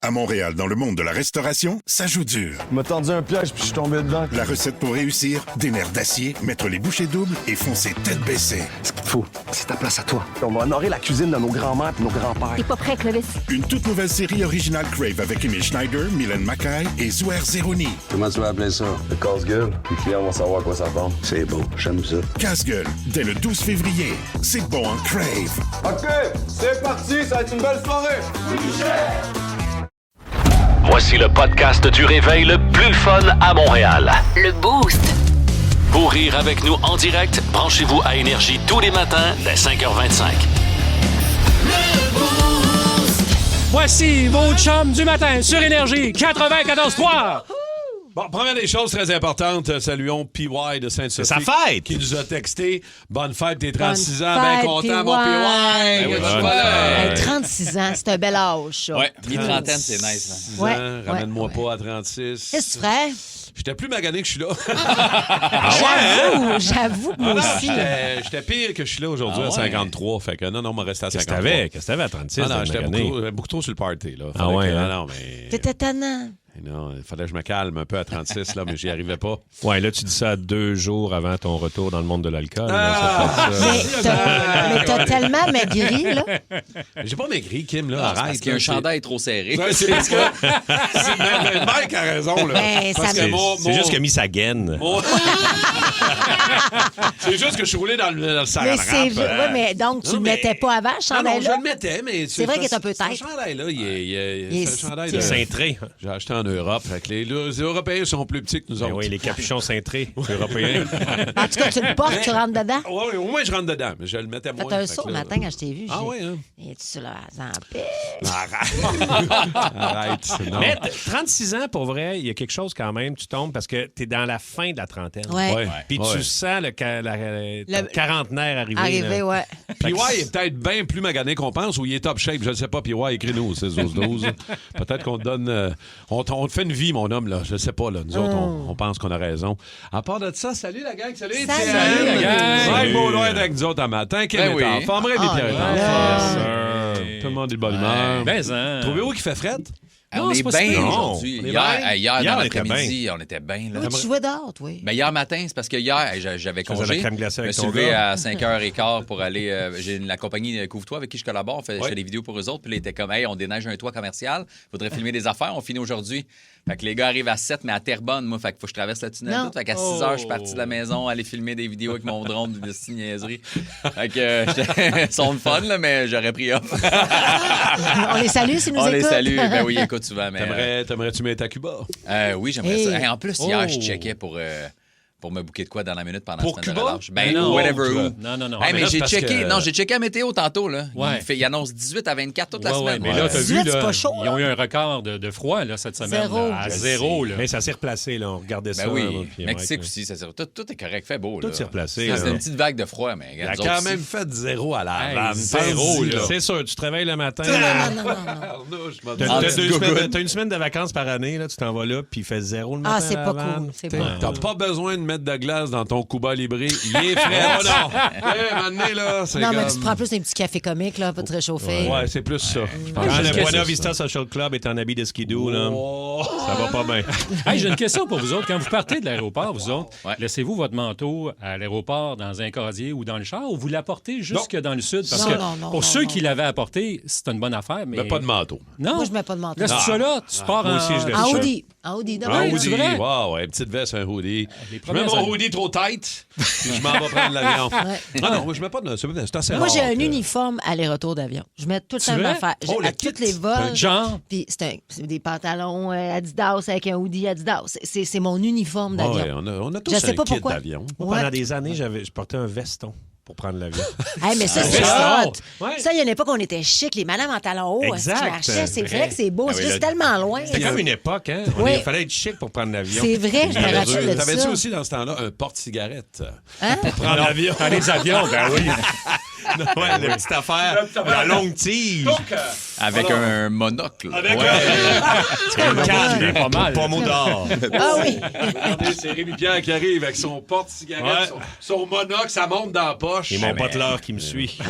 À Montréal, dans le monde de la restauration, ça joue dur. Il m'a tendu un piège puis je suis tombé dedans. La recette pour réussir, des nerfs d'acier, mettre les bouchées doubles et foncer tête baissée. Ce qu'il te faut, c'est ta place à toi. On va honorer la cuisine de nos grands-mères et nos grands-pères. T'es pas prêt, Clovis? Une toute nouvelle série originale Crave avec Emile Schneider, Mylène Mackay et Zouer Zeroni. Comment tu vas appeler ça? Le casse-gueule. Les clients vont savoir à quoi ça ressemble. C'est beau, j'aime ça. Casse-gueule, dès le 12 février. C'est bon en Crave. OK, c'est parti, ça va être une belle soirée. Voici le podcast du réveil le plus fun à Montréal. Le Boost. Pour rire avec nous en direct, branchez-vous à Énergie tous les matins dès 5h25. Voici vos chums du matin sur Énergie 94.3. Bon, première des choses très importantes, saluons PY de Sainte-Sophie. C'est sa fête! Qui nous a texté. Bonne fête, t'es 36 ans, Bonne bien fête, content, mon PY. Ben oui, bonne Hey, 36 ans, c'est un bel âge, ça. Ouais, mi-trentaine, c'est nice. Hein? Ouais, Ramène-moi ouais. pas à 36. Qu'est-ce que tu ferais? J'étais plus magané que je suis là. J'avoue que moi aussi. J'étais pire que je suis là aujourd'hui Ah à ouais? 53. Fait que non, on m'a resté à Qu'est-ce 53. que t'avais à 36? Ah non, j'étais magané? beaucoup trop sur le party. Là. Ah ouais, que, hein? non, mais... T'étais tannant. Non, il fallait que je me calme un peu à 36, là, mais j'y arrivais pas. Ouais, là, tu dis ça 2 jours avant ton retour dans le monde de l'alcool. Ah! Mais t'as tellement maigri, là. J'ai pas maigri, Kim, là. Non, c'est arrête. parce qu'il y a un chandail trop serré. Ouais, c'est parce que. Mike a raison, là. Ben, Parce ça que me- C'est juste qu'il a mis sa gaine. C'est juste que je suis roulé dans le sac Mais à c'est. rap. Ouais, mais donc, tu Non, le mais- mettais pas avant, ce Non, non, je chandail-là? le mettais, mais... C'est vrai qu'il est un peu Ce tête. chandail-là, Il est c'est un chandail stylé. de... Cintré. J'ai acheté en Europe. Fait que les Européens sont plus petits que nous Ben autres. oui, les capuchons cintrés, européens. En tout cas, tu le portes, tu rentres dedans. Ouais, au moins, je rentre dedans, mais je le mettais moins. T'as un fait saut que le là- matin quand je t'ai vu. Ah oui, hein? Et tu là, en paix. Arrête. Non. Mais 36 ans, pour vrai, il y a quelque chose quand même. Tu tombes parce que t'es dans la fin de la trentaine. Ouais. Ouais. Puis Ouais. tu sens ton quarantenaire arriver. Arrivé, là. ouais. PY est peut-être bien plus magané qu'on pense ou il est top shape. Je ne sais pas, PY, écris-nous au 16-12-12. Peut-être qu'on te donne... on te fait une vie, mon homme, là. Je sais pas, là. Nous autres, on pense qu'on a raison. À part de ça, salut la gang. Salut, Salut. Étienne. Salut, la gang. Ouais, beau loin avec nous autres un matin. Kim Ben est en oui. forme. Rémi Pierre est en là. forme. Tout le monde est de bonne humeur. Ben, hein. Trouvez-vous qu'il fait fret? Non, On est c'est pas bien si pire. aujourd'hui. On est Hier, bien. hier, Hier, dans on était l'après-midi, on était bien. Là. Oui, tu jouais dehors, toi. Ben, hier matin, c'est parce que hier, j'avais faisais congé. la crème glacée Je me avec suis ton levé gars. à 5h15 pour aller... j'ai la compagnie Couvre-toi avec qui je collabore. Je fais des vidéos pour eux autres. Puis là, ils étaient comme, hey, on déneige un toit commercial. Faudrait filmer des affaires. On finit aujourd'hui. Fait que les gars arrivent à 7, mais à Terrebonne, moi. Fait que faut que je traverse le tunnel. Non. Tout. Fait qu'à 6h, je suis parti de la maison, aller filmer des vidéos avec mon drone de niaiserie. Fait que ils sont le fun, là, mais j'aurais pris off. On les salue s'ils nous On écoutent. les salue. Ben oui, écoute souvent. Mais, T'aimerais-tu mettre à Cuba? oui, j'aimerais Hey. ça. Hey, en plus, hier, je Oh. checkais pour me booker de quoi dans la minute pendant Pour la semaine Cuba? de relâche. Ben, Non, whatever tu où. vois. Non. Hey, mais mais là, j'ai c'est parce checké, que- non, j'ai checké la météo tantôt, là. Ouais. Il annonce 18 à 24 toute la Ouais, semaine. mais là, t'as 18, vu, c'est là, pas chaud, ils ont eu un record de froid là, cette semaine. Zéro. Là, à Je zéro. Là. Mais ça s'est replacé, là. On regardait ça. Ben oui, moi, puis Mexique Mike, aussi, ça, tout est correct, fait beau. Tout là. s'est replacé, C'est là. une petite vague de froid, mais Il a regarde, nous quand autres même ici. fait 0 à la Hey, vanne. zéro, Pense-y, là. C'est sûr, tu te réveilles le matin. Non, non, non. Arnouche, je m'en T'as dis- En t'as petite 2 semaines, gougoune. t'as une semaine de vacances par année, là, tu t'en vas là, puis il fait 0 le matin. Ah, c'est à pas la vanne. cool. C'est pas T'as cool. pas besoin de mettre de glace dans ton Cuba Libre. Il est frais. Oh non! Maintenant, là, c'est Non, mais comme- tu te prends plus un petit café comique, là, pour te réchauffer. Ouais, c'est plus ça. Je pense Quand que le c'est Buena ça. Vista Social Club est en habit de skidoo, là, Oh. ça va pas bien. Hey, j'ai une question pour vous autres. Quand vous partez de l'aéroport, vous autres, Ouais. laissez-vous votre manteau à l'aéroport dans un casier ou dans le char ou vous l'apportez jusque dans le sud? Parce Non, que non, non, pour non, ceux non. qui l'avaient apporté, c'est une bonne affaire. Mais Mais pas de manteau. Non. Moi, je mets pas de manteau. Là, c'est ça là. Tu pars Moi en... aussi, je laisse En ça. hoodie. En hoodie, Un demain. c'est hoodie. vrai? Wow, ouais, petite veste, un hoodie. Les Je mets premières mon années. hoodie trop tight, puis je m'en vais prendre l'avion. Ah non, moi, je mets pas de... C'est assez Moi, rare j'ai un que- uniforme aller-retour d'avion. Je mets tout le temps C'est ma vrai? affaire. Oh, le À kit. tous les vols. Genre? Puis c'est des pantalons Adidas avec un hoodie Adidas. C'est mon uniforme Ah ouais, d'avion. on a tous Je sais un pas kit pourquoi. d'avion. Moi, Ouais. pendant des années, je portais un veston pour prendre l'avion. Hey, mais ça, c'est veston. hot. Ouais. Ça, il y a une époque où on était chic, les madames en talons hauts. Exact. Tu marchais, c'est vrai que c'est beau. Ah C'est oui, juste là- tellement loin. C'était comme une époque, hein? Oui. Il fallait être chic pour prendre l'avion. C'est vrai, je me rappelle de T'avais-tu ça. aussi dans ce temps-là un porte-cigarette? Hein? Prendre l'avion. Dans les avions, ben oui. Ouais, la petite affaire. La longue tige. Avec un monocle. C'est une canne, pas mal. Pomme d'or. Ah oui. Regardez, c'est Rémi Pierre qui arrive avec son porte-cigarette, son monocle, ça monte dans la poche. Et mon poteleur qui me suit. Ah,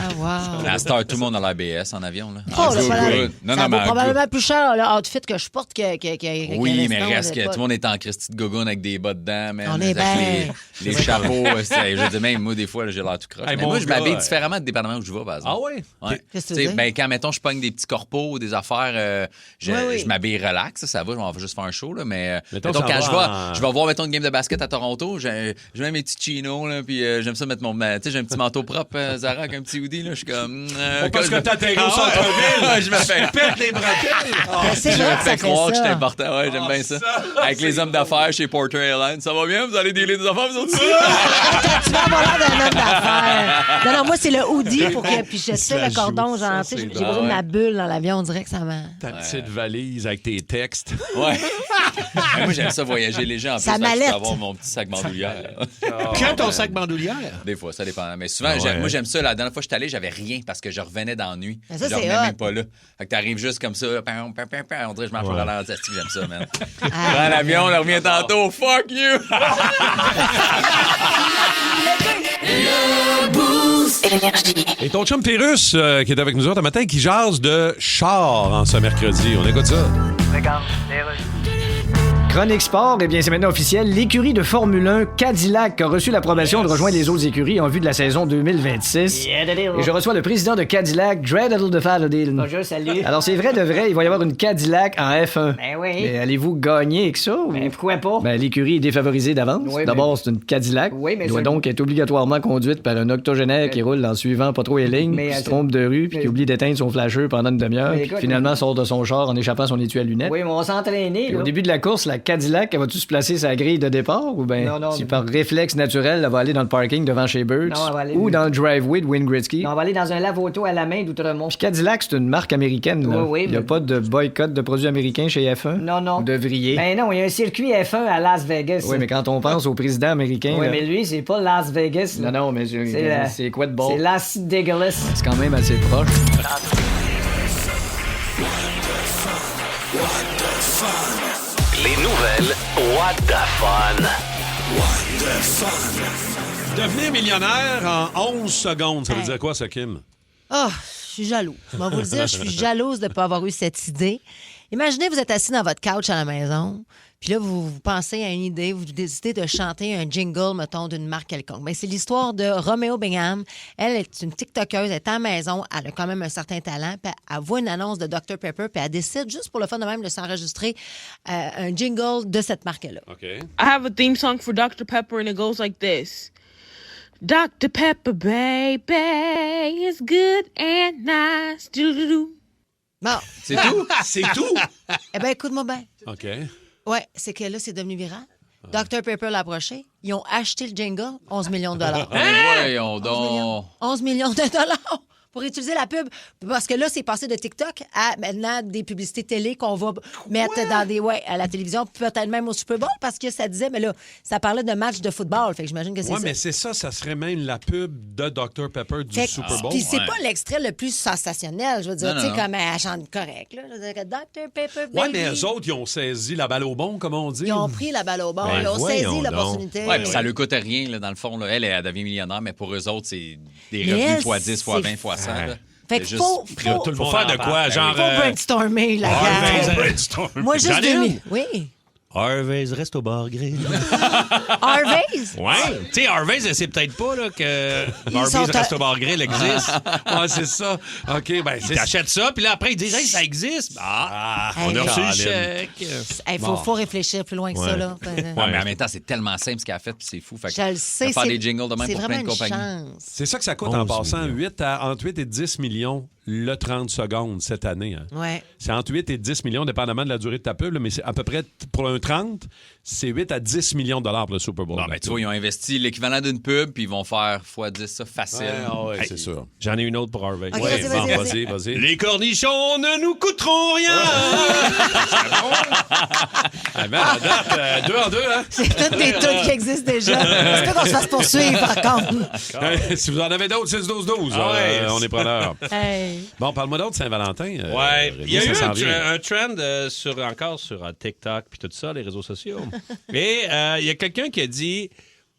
wow. À cette heure, tout le monde a l'ABS en avion. Là. Oh, là, Good, voilà. good. Non, Ça non, vaut mais probablement plus cher l'outfit que je porte que oui, que mais restant, reste que pas. tout le monde est en Christy de gogoune avec des bas dedans, man. On est Avec bien. les chapeaux. Je dis même, moi, des fois, là, j'ai l'air tout croche. Hey, Mais mon moi, je gars, m'habille différemment dépendamment où je vais, par exemple. Ah ouais? Ouais. Qu'est-ce que tu Tu sais, veux dire? ben, quand, mettons, je pogne des petits corpos ou des affaires, Oui. je m'habille relax, ça va, je vais juste faire un show, là, mais Mettons, mettons, ça quand va je vais voir, mettons, une game de basket à Toronto, je mets mes petits chinos, là, puis j'aime ça mettre mon... Tu sais, j'ai un petit manteau propre, Zara, avec un petit hoodie, là, je suis comme... Parce que t'atterris au ouais. centre-ville, Je me fais... pète les bretelles. Ben, c'est Je vrai me que fais ça croire fait que ça. j'étais important. Ouais, j'aime bien ça. Avec les hommes d'affaires chez Porter Airlines. Ça va bien? Vous allez dealer des affaires, vous autres aussi? Tu vas avoir l'air d'un homme d'affaires. Non, moi, c'est le hoodie pour que. Puis je sais le cordon, genre, tu sais, j'ai besoin de ma bulle dans l'avion, on dirait que ça m'a. Ta petite valise avec tes textes. Ouais. Moi, j'aime ça voyager léger en plus. Sa fait que je peux mallette. avoir mon petit sac bandoulière. Quand ton sac bandoulière? Des fois, ça dépend. Mais souvent, moi, j'aime ça. La dernière fois que je suis allé, j'avais rien parce que je revenais dans la nuit. Mais ça, je c'est revenais hot. même pas là. Fait que t'arrives juste comme ça. On dirait que je marche au ralenti. J'aime ça, man. Ah. Prends l'avion, on revient tantôt. Fuck you! Et ton chum Pérus, qui est avec nous autres un matin, qui jase de char en ce mercredi. On écoute ça. Chronique Sport, eh bien, c'est maintenant officiel. L'écurie de Formule 1 Cadillac a reçu l'approbation de rejoindre les autres écuries en vue de la saison 2026. Et je reçois le président de Cadillac, Dreadle de Fadadil. Bonjour, salut. Alors, c'est vrai de vrai, il va y avoir une Cadillac en F1. Ben oui. Mais allez-vous gagner avec ça? Ou... Ben pourquoi pas? Ben, l'écurie est défavorisée d'avance. Oui, D'abord, c'est une Cadillac. Oui, mais Elle doit ça- donc être obligatoirement conduite par un octogénaire qui roule en suivant pas trop les lignes, Mais, qui se attends. trompe de rue, puis qui oublie d'éteindre son flasheur pendant une demi-heure, Mais puis écoute, finalement sort de son char en échappant son étui à lunettes. Oui, mais on va s'entraîner, Puis là. au début de la course, la Cadillac, elle va-tu se placer sa grille de départ ou bien Non, si non. par réflexe naturel, elle va aller dans le parking devant chez Birds Non, elle va aller- ou dans le driveway de Wayne Gretzky? On va aller dans un lave-auto à la main d'Outremont. Puis Cadillac, c'est une marque américaine. Là. Oui, oui, Il n'y a mais- pas de boycott de produits américains chez F1? Non, non. Vous devriez. Ben non, il y a un circuit F1 à Las Vegas. Oui, mais quand on pense au président américain... Oui, là- mais lui, c'est pas Las Vegas. là. Non, mais c'est quoi de bon? C'est l'acide dégueulasse. C'est quand même assez proche. Les nouvelles What the Fun. Devenir millionnaire en 11 secondes, ça veut dire quoi, ça, Kim? Ah, je suis jaloux. Je vais vous le dire, je suis jalouse de ne pas avoir eu cette idée. Imaginez, vous êtes assis dans votre couch à la maison, puis là, vous pensez à une idée, vous décidez de chanter un jingle, mettons, d'une marque quelconque. Mais c'est l'histoire de Romeo Bingham. Elle est une TikTokeuse, elle est à la maison, elle a quand même un certain talent, puis elle voit une annonce de Dr Pepper, puis elle décide, juste pour le fun de même, de s'enregistrer un jingle de cette marque-là. OK. I have a theme song for Dr. Pepper and it goes like this. Dr. Pepper, baby, is good and nice. Doo-doo-doo. Bon. C'est tout? C'est tout? Eh bien, écoute-moi bien. OK. Ouais, c'est que là, c'est devenu viral. Dr Pepper l'a approché. Ils ont acheté le jingle, 11 millions de dollars. Voyons donc. 11 millions de dollars pour utiliser la pub. Parce que là, c'est passé de TikTok à maintenant des publicités télé qu'on va mettre dans des à la télévision, peut-être même au Super Bowl, parce que ça disait, mais là, ça parlait de match de football. Fait que j'imagine que c'est Ouais, ça. mais c'est ça, ça serait même la pub de Dr Pepper du Fait que- Super Bowl. Puis c'est pas l'extrait le plus sensationnel. Je veux dire, Non, tu sais, non. comme elle chante correct. Là. Je veux dire que Dr Pepper, baby. Ouais, mais eux autres, ils ont saisi la balle au bon, comme on dit. Ils ont pris la balle au bord. Ben, Ils ont voyons saisi donc. l'opportunité. Ouais, puis ça lui coûte rien, là, dans le fond. Là. Elle devient millionnaire, mais pour eux autres, c'est des Mais revenus elle, fois 10, fois c'est- 20, fois 100. là. Fait C'est que juste faut tout le monde Faut faire de en quoi? parle. Genre. faut brainstormer, la gang. Moi, juste J'en ai 2000. une. Oui. Harvey's reste au bar grill. Harvey's? Ouais. Tu sais, Harvey's, elle sait peut-être pas là, que sont Harvey's à- reste au bar grill existe. Ouais, c'est ça. OK, ben, Ils t'achètent ça, puis là, après, ils disent, hey, ça existe. On Hey. a reçu le Colin. chèque. Il faut réfléchir plus loin que ça. Ouais. Là. Ouais, mais en même temps, c'est tellement simple ce qu'elle a fait, puis c'est fou. Fait que Je le sais. de faire c'est- des jingles de même c'est pour vraiment plein de une compagnies. chance. C'est ça que ça coûte 11 en passant millions. entre 8 et 10 millions le 30 secondes cette année. Hein. Ouais. C'est entre 8 et 10 millions, dépendamment de la durée de ta pub, là, mais c'est à peu près, pour un 30, c'est 8 à 10 millions de dollars pour le Super Bowl. Bon, ben, tu vois, ils ont investi l'équivalent d'une pub, puis ils vont faire x10 ça facile. Ouais, Hey, c'est sûr. J'en ai une autre pour Harvey. Ok, Ouais, vas-y, bon, vas-y. vas-y. Les cornichons ne nous coûteront rien. Ah, ben, à date, 2 en 2, hein? C'est toutes des trucs qui existent déjà. C'est pas qu'on se fasse poursuivre, par contre. Si vous en avez d'autres, 6-12-12. On est preneurs. Hey. Bon, parle-moi d'autres Saint-Valentin. Ouais. Il y a eu ça s'en vient. un trend encore sur TikTok puis tout ça, les réseaux sociaux. Et il y a quelqu'un qui a dit,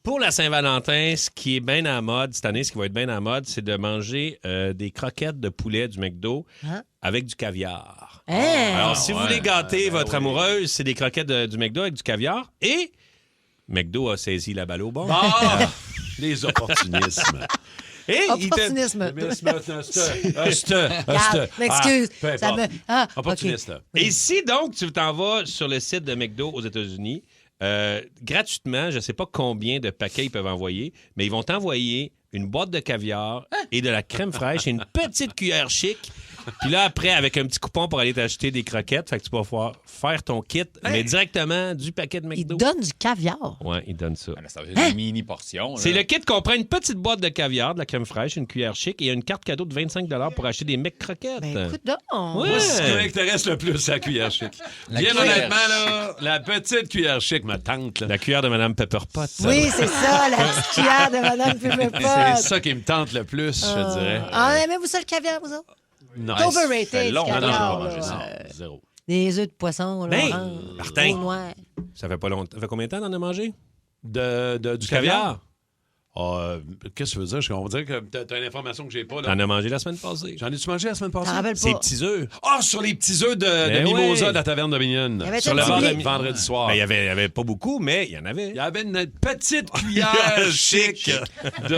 pour la Saint-Valentin, ce qui est bien à la mode cette année, ce qui va être bien à la mode, c'est de manger des croquettes de poulet du McDo avec du caviar. Alors, si vous voulez gâter votre amoureuse, c'est des croquettes du McDo avec du caviar. Et McDo a saisi la balle au bon. Les opportunismes. Et Opportunisme. M'excuse. Opportuniste. Okay. Et si donc tu t'en vas sur le site de McDo aux États-Unis, gratuitement, je ne sais pas combien de paquets ils peuvent envoyer, mais ils vont t'envoyer une boîte de caviar et de la crème fraîche et une petite cuillère chic. Puis là, après, avec un petit coupon pour aller t'acheter des croquettes, fait que tu vas pouvoir faire ton kit, mais directement du paquet de McDo. Il donne du caviar. Ouais, il donne ça. Ça veut dire une mini-portion. C'est le kit comprend une petite boîte de caviar, de la crème fraîche, une cuillère chic et une carte cadeau de 25 pour acheter des McCroquettes. Ben, écoute donc. Ouais. Ce qui m'intéresse le plus, c'est la cuillère chic. Bien honnêtement, là, la petite cuillère chic, ma tante. Là. La cuillère de Mme Pepperpot. Oui, c'est ça, la petite cuillère de Mme Pepperpot. C'est ça qui me tente le plus, je dirais. Aimez-vous ça, le caviar, vous autres? Non. C'est overrated, Non, ce je caviar, vais manger ça. là. Zéro. Des œufs de poisson, là, orange, Martin, au noir. ça fait pas longtemps. Ça fait combien de temps d'en as mangé? Du caviar? Qu'est-ce que tu veux dire? On va dire que t'as une information que j'ai pas. T'en as mangé la semaine passée. J'en ai-tu mangé la semaine passée? T'en rappelles Ces pas? petits œufs. Sur les petits œufs de Mimosa de la taverne de Mignonne. Il y avait Sur un le petit bar de blé. vendredi soir. Ben, il y avait pas beaucoup, mais il y en avait. Il y avait une petite cuillère chic de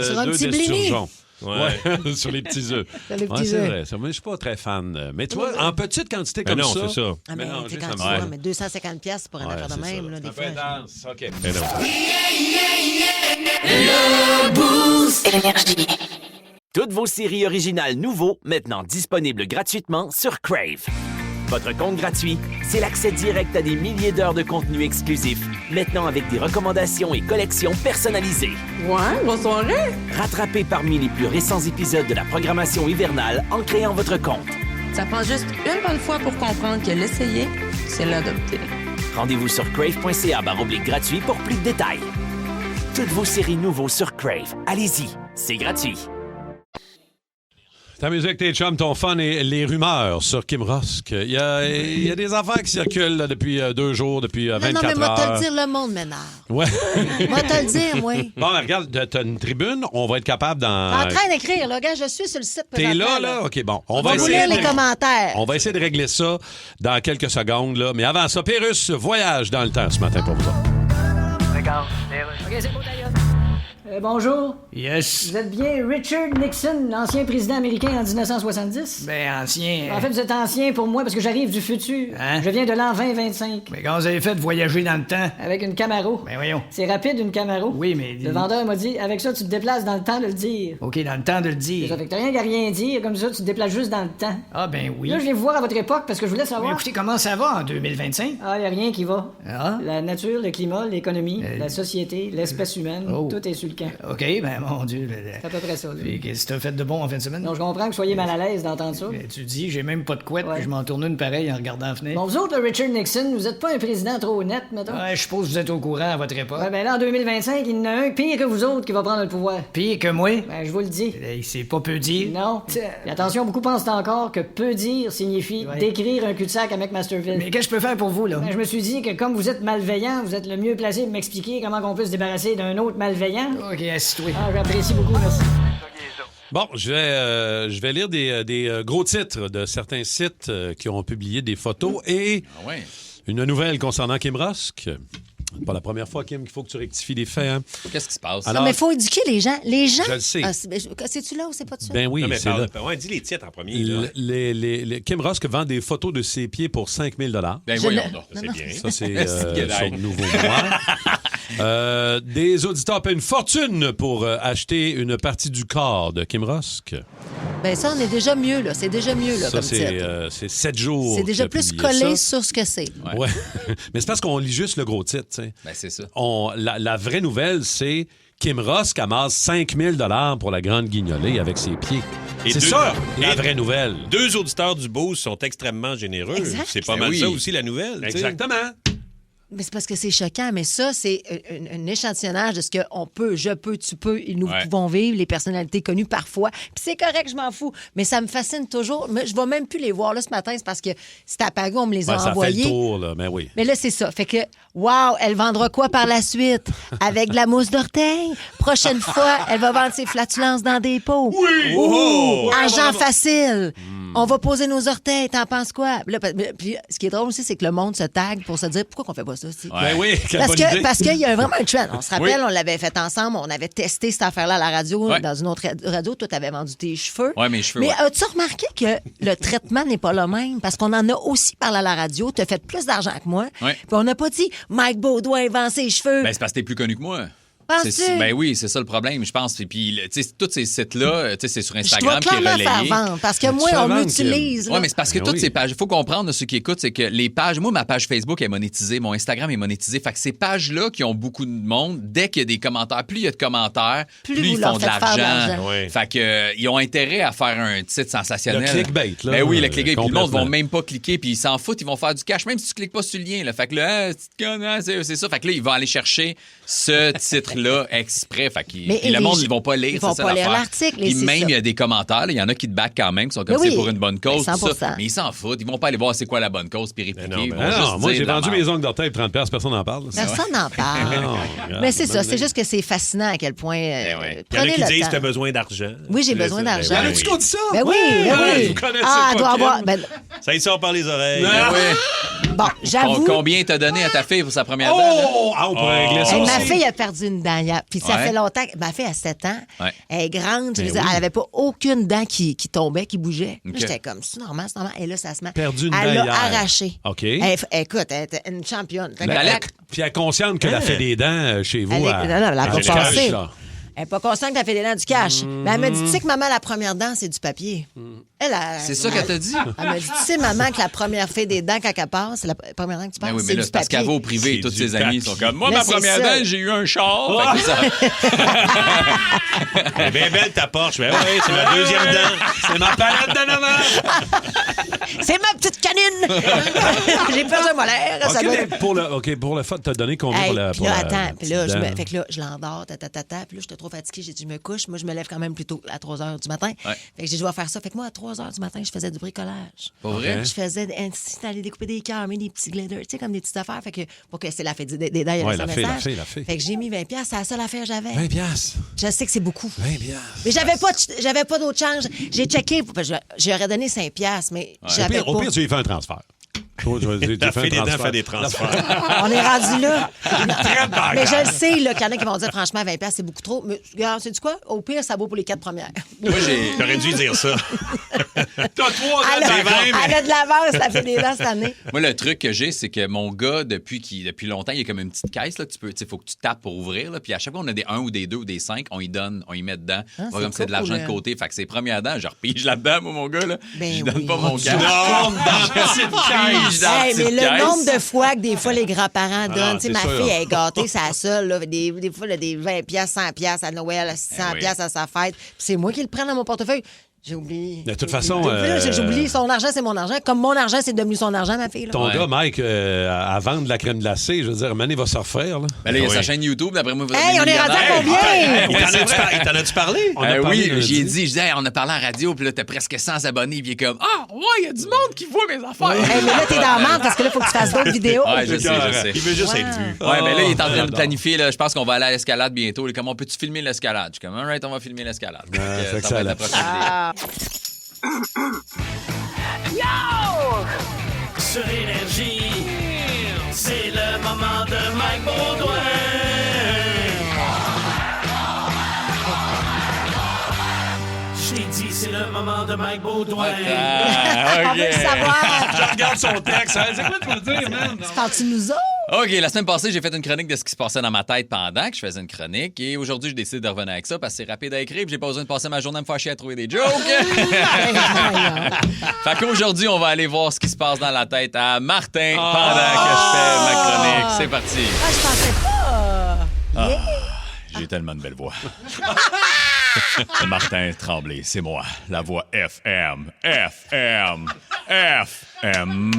Sur un d'œufs petit blini. d'esturgeon. Ouais. Sur les petits œufs. Sur les Ouais, petits c'est œufs. vrai. Ça, moi, je suis pas très fan. Mais tu vois, en petite quantité comme non, ça. c'est ça. Ah, mais mélanger, quand ça tu me- vois, mais 250$ pour un affaire de c'est même, ça. là, C'est des un peu fois. intense. OK. Mais non. Toutes vos séries originales nouveaux, maintenant disponibles gratuitement sur Crave. Votre compte gratuit, c'est l'accès direct à des milliers d'heures de contenu exclusif, maintenant avec des recommandations et collections personnalisées. Ouais, bonne soirée. Rattrapez parmi les plus récents épisodes de la programmation hivernale en créant votre compte. Ça prend juste une bonne fois pour comprendre que l'essayer, c'est l'adopter. Rendez-vous sur crave.ca/gratuit pour plus de détails. Toutes vos séries nouveaux sur Crave. Allez-y, c'est gratuit. T'amuses avec tes chums, ton fun et les rumeurs sur Kim Rusk. Il y a des affaires qui circulent là, depuis 2 jours, depuis 24 Non, mais moi, te heures. le dire, le monde m'énerve. Ouais. Moi, te le dire, oui. Bon, mais regarde, t'as une tribune, on va être capable d'en... En train d'écrire, là, gars, je suis sur le site. T'es présentement, là? OK, bon. On va vous lire les commentaires. On va essayer de régler ça dans quelques secondes, là. Mais avant ça, Pérus voyage dans le temps ce matin pour vous autres. OK, c'est beau, d'ailleurs. Bonjour. Yes. Vous êtes bien Richard Nixon, l'ancien président américain en 1970? Ben, ancien. En fait, vous êtes ancien pour moi parce que j'arrive du futur. Hein? Je viens de l'an 2025. Mais quand vous avez fait de voyager dans le temps? Avec une Camaro. Ben, voyons. C'est rapide, une Camaro. Oui, mais. Le vendeur m'a dit, avec ça, tu te déplaces dans le temps de le dire. OK, dans le temps de le Ça dire. fait que t'as rien qu'à rien dire, comme ça, tu te déplaces juste dans le temps. Ah, ben oui. Là, je viens vous voir à votre époque parce que je voulais Mais savoir. écoutez, comment ça va en 2025? Ah, y a rien qui va. Ah? La nature, le climat, l'économie, la société, l'espèce humaine, Oh. tout est sur le camp. OK, ben, mon Dieu. C'est à peu près ça. là. Puis, qu'est-ce que t'as fait de bon en fin de semaine? Non, je comprends que vous soyez mal à l'aise d'entendre ça. Ben, tu dis, j'ai même pas de couette, Ouais. puis je m'en tourne une pareille en regardant la fenêtre. Bon, vous autres, le Richard Nixon, vous êtes pas un président trop honnête, mettons? Ouais, je suppose que vous êtes au courant à votre époque. Ouais, ben là, en 2025, il y en a un pire que vous autres qui va prendre le pouvoir. Pire que moi? Ben, je vous le dis. Hey, c'est pas peu dire. Non. Puis attention, beaucoup pensent encore que peu dire signifie Ouais. d'écrire un cul-de-sac à McMasterville. Mais qu'est-ce que je peux faire pour vous, là? Ben, je me suis dit que comme vous êtes malveillant, vous êtes le mieux placé pour m'expliquer comment on peut se débarrasser d'un autre malveillant. OK, assis-toi. Ah, j'apprécie beaucoup, merci. Bon, je vais lire des gros titres de certains sites qui ont publié des photos et une nouvelle concernant Kim Rusk. Pas la première fois, Kim, qu'il faut que tu rectifies des faits. Hein? Qu'est-ce qui se passe? Alors- Non, mais il faut éduquer les gens. Les gens. Je le sais. Ah, c'est-tu là ou c'est pas ça? Ben oui, Non, mais c'est là. on dit les titres en premier. Là. Kim Rusk vend des photos de ses pieds pour 5 000 $. Ben Je voyons ne- donc. C'est bien. Ça, c'est Est-ce sur le Nouveau Mois. Des auditeurs paient une fortune pour acheter une partie du corps de Kim Rusk. Ben ça, on est déjà mieux, là. C'est déjà mieux, là, Ça, comme titre. c'est 7 jours. C'est déjà qu'il a plus publié collé ça. sur ce que c'est. Ouais. Mais c'est parce qu'on lit juste le gros titre. Tu sais. Ben c'est ça. La vraie nouvelle, c'est Kim Rusk amasse 5 000 $ pour la grande guignolée avec ses pieds. Et C'est deux- ça, la et- vraie nouvelle. 2 auditeurs du Boost sont extrêmement généreux. Exact. C'est pas Ben mal oui. ça aussi, la nouvelle. tu sais. Exactement. Mais c'est parce que c'est choquant, mais ça, c'est un échantillonnage de ce qu'on peut, je peux, tu peux, et nous pouvons vivre, les personnalités connues parfois. Puis c'est correct, je m'en fous. Mais ça me fascine toujours. Mais je ne vais même plus les voir là ce matin, c'est parce que c'est à Pago, on me les a envoyés. Ça fait le tour, là, mais oui. Mais là, c'est ça. Fait que, wow, elle vendra quoi par la suite? Avec de la mousse d'orteil? Prochaine fois, elle va vendre ses flatulences dans des pots. Oui! Oh! Argent facile! On va poser nos orteils, t'en penses quoi? Puis, ce qui est drôle aussi, c'est que le monde se tag pour se dire pourquoi qu'on fait pas ça. Ben oui, quelle bonne idée. Parce qu'il y a vraiment un trend. On se rappelle, on l'avait fait ensemble, on avait testé cette affaire-là à la radio, dans une autre radio. Toi, t'avais vendu tes cheveux. Oui, mes cheveux. Mais as-tu remarqué que le traitement n'est pas le même? Parce qu'on en a aussi parlé à la radio. T'as fait plus d'argent que moi. Ouais. Puis on n'a pas dit Mike Baudouin vend ses cheveux. Ben, c'est parce que t'es plus connu que moi. Penses-tu? Ben oui, c'est ça le problème, je pense. Et puis, tu sais, tous ces sites-là, tu sais, c'est sur Instagram je dois qui est relayé. faire vendre, parce que moi, on m'utilise. Oui, mais c'est parce que toutes ces pages, il faut comprendre, ceux qui écoutent, c'est que les pages, moi, ma page Facebook est monétisée, mon Instagram est monétisé. Fait que ces pages-là qui ont beaucoup de monde, dès qu'il y a des commentaires, plus il y a de commentaires, plus ils font de l'argent. Fait que, ils ont intérêt à faire un titre sensationnel. Le clickbait, là. Ben oui, le clickbait. Puis le monde ne va même pas cliquer, puis ils s'en foutent, ils vont faire du cash, même si tu cliques pas sur le lien. Là. Fait que là, c'est ça. Fait que là, ils vont aller chercher ce titre-là exprès. Fait puis le monde, ils vont pas lire. Ils vont pas lire l'article. Puis même, il y a des commentaires. Il y en a qui te backent quand même, qui sont comme c'est pour une bonne cause. Tout ça. Mais ils s'en foutent. Ils vont pas aller voir c'est quoi la bonne cause puis répliquer. Non, moi, j'ai vendu mes ongles d'orteil pour 30$. Personne n'en parle. Personne n'en parle. Mais c'est ça. C'est juste que c'est fascinant à quel point. Il y en a qui disent que tu as besoin d'argent. Oui, j'ai besoin d'argent. Tu qu'on dit ça? Ben oui, oui. Vous connaissez doit avoir. Ça y sort par les oreilles. Bon, j'avoue. Combien t'as donné à ta fille pour sa première dent? On pourrait régler ça aussi. Ma fille a perdu une dent hier. Puis ça fait longtemps. Ma fille a 7 ans. Elle est grande. Elle n'avait pas aucune dent qui tombait, qui bougeait. J'étais comme, c'est normal, c'est normal. Et là, ça se met. Perdu une dent Elle l'a hier. arraché. OK. Écoute, elle était une championne. Puis elle est consciente qu'elle a fait des dents chez vous. Non, elle a pas passé. là. Elle n'est pas consciente qu'elle fait des dents du cash. Mais elle m'a dit, tu sais que maman, la première dent, c'est du papier. C'est ça qu'elle t'a dit? Elle m'a dit, tu sais, maman, que la première fait des dents quand elle passe, c'est la première dent que tu passes, oui, c'est mais du parce papier. qu'elle va au privé, tous ses amis sont comme, moi, Là, ma c'est première ça. dent, j'ai eu un char. Fait que ça- Elle est bien belle ta Porsche. Ben oui, c'est ma deuxième dent. C'est ma palette de maman. C'est ma petite canine! J'ai perdu un molaire. ça doit- Pour le fait, t'as donné combien Hey, pour la. puis pour là, la attends, puis là, petite dent? fait que là, je l'endors, Puis là, j'étais trop fatiguée, j'ai dit, je me couche. Moi, je me lève quand même plus tôt, à 3 h du matin. Fait que j'ai dit, je vais faire ça. Fait que moi, à 3 h du matin, je faisais du bricolage. Pour vrai? Je faisais, aller découper des cœurs, mais des petits gliders, tu sais, comme des petites affaires. Fait que, pour que c'est la fête des dents, il y avait un message. la fille. Fait que j'ai mis 20$, c'est la seule affaire que j'avais. 20$. Je sais que c'est beaucoup. 20$. Mais j'avais pas d'autre change. J'ai checké, j'aurais donné 5$, mais j'avais pas. Au pire, tu lui fais un transfert. La fille des dents fait des transferts. On est rendu là. Mais je le sais, là, qu'il y en a qui vont dire, franchement, 20$, c'est beaucoup trop. Mais regarde, sais-tu quoi? Au pire, ça vaut pour les 4 premières. Moi, T'aurais dû dire ça. T'as 3 ans, Elle a de l'avance, ça fait des dents cette année. Moi, le truc que j'ai, c'est que mon gars, depuis longtemps, il y a comme une petite caisse, là, il faut que tu tapes pour ouvrir. Là, puis à chaque fois, on a des 1 ou des 2 ou des 5, on y met dedans. Comme c'est de l'argent de côté. Fait que c'est premières dents, je repige là-dedans, moi, mon gars. Là. Je donne pas mon cash. Hey, mais le nombre de fois que des fois les grands-parents donnent, tu sais, ma sûr. fille elle est gâtée, c'est la seule, là, des fois là, des 20$, 100$ à Noël, 600$ à sa fête, puis c'est moi qui le prends dans mon portefeuille. J'ai oublié. De toute façon. J'ai oublié son argent, c'est mon argent. Comme mon argent, c'est devenu son argent, ma fille. Là. Ton gars, Mike, à vendre de la crème glacée, je veux dire, Mané va se refaire. Là. Ben là, il y a sa chaîne YouTube, d'après moi, vous Hey, on est rendu à combien? Il t'en a-tu parlé? Oui, j'ai dit, on a parlé en radio, puis là, t'as presque 100 abonnés, puis il est comme, il y a du monde qui voit mes affaires. Hey, mais là, t'es dans la merde parce que là, il faut que tu fasses d'autres vidéos. Ouais, je sais. Il veut juste être vu. Ouais, mais là, il est en train de planifier, là, je pense qu'on va aller à l'escalade bientôt. Comment peux-tu filmer l'escalade? Je suis comme, alright, on va filmer l'escalade. c'est Ça va être la prochaine Yo! Sur Énergie, c'est le moment de Mike Baudouin. Je l'ai dit, c'est le moment de Mike Baudouin. On veut le savoir. Je regarde son texte. C'est quoi tu veux dire, man? Tu parles-tu de nous autres? OK, la semaine passée, j'ai fait une chronique de ce qui se passait dans ma tête pendant que je faisais une chronique. Et aujourd'hui, je décide de revenir avec ça parce que c'est rapide à écrire et j'ai pas besoin de passer ma journée à me faire chier à trouver des jokes. Fait qu'aujourd'hui, on va aller voir ce qui se passe dans la tête à Martin pendant que je fais ma chronique. C'est parti. Ah, je pensais pas. J'ai tellement de belle voix. Martin Tremblay, c'est moi. La voix FM. FM. FM.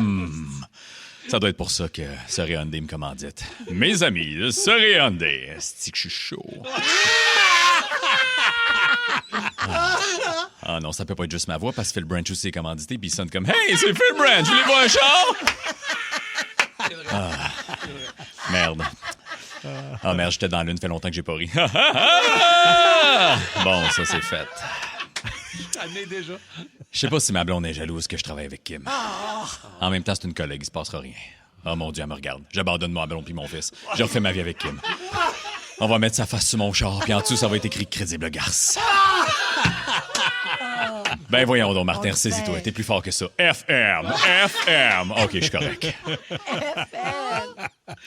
Ça doit être pour ça que Surrey Hyundai me commandite. Mes amis de Surrey Hyundai, est-ce que je suis chaud? Ah non, ça peut pas être juste ma voix parce que Phil Branch aussi est commandité puis il sonne comme « Hey, c'est Phil Branch, voulez-vous un char? » Merde. Ah merde, j'étais dans l'une, fait longtemps que j'ai pas ri. Bon, ça c'est fait. Déjà. Je sais pas si ma blonde est jalouse que je travaille avec Kim. En même temps, c'est une collègue, il se passera rien. Oh mon Dieu, elle me regarde. J'abandonne ma blonde puis mon fils. Je refais ma vie avec Kim. On va mettre sa face sur mon char, puis en dessous, ça va être écrit « Crédible garce ». Ben voyons donc, Martin, ressaisis-toi. T'es plus fort que ça. FM! FM! OK, je suis correct.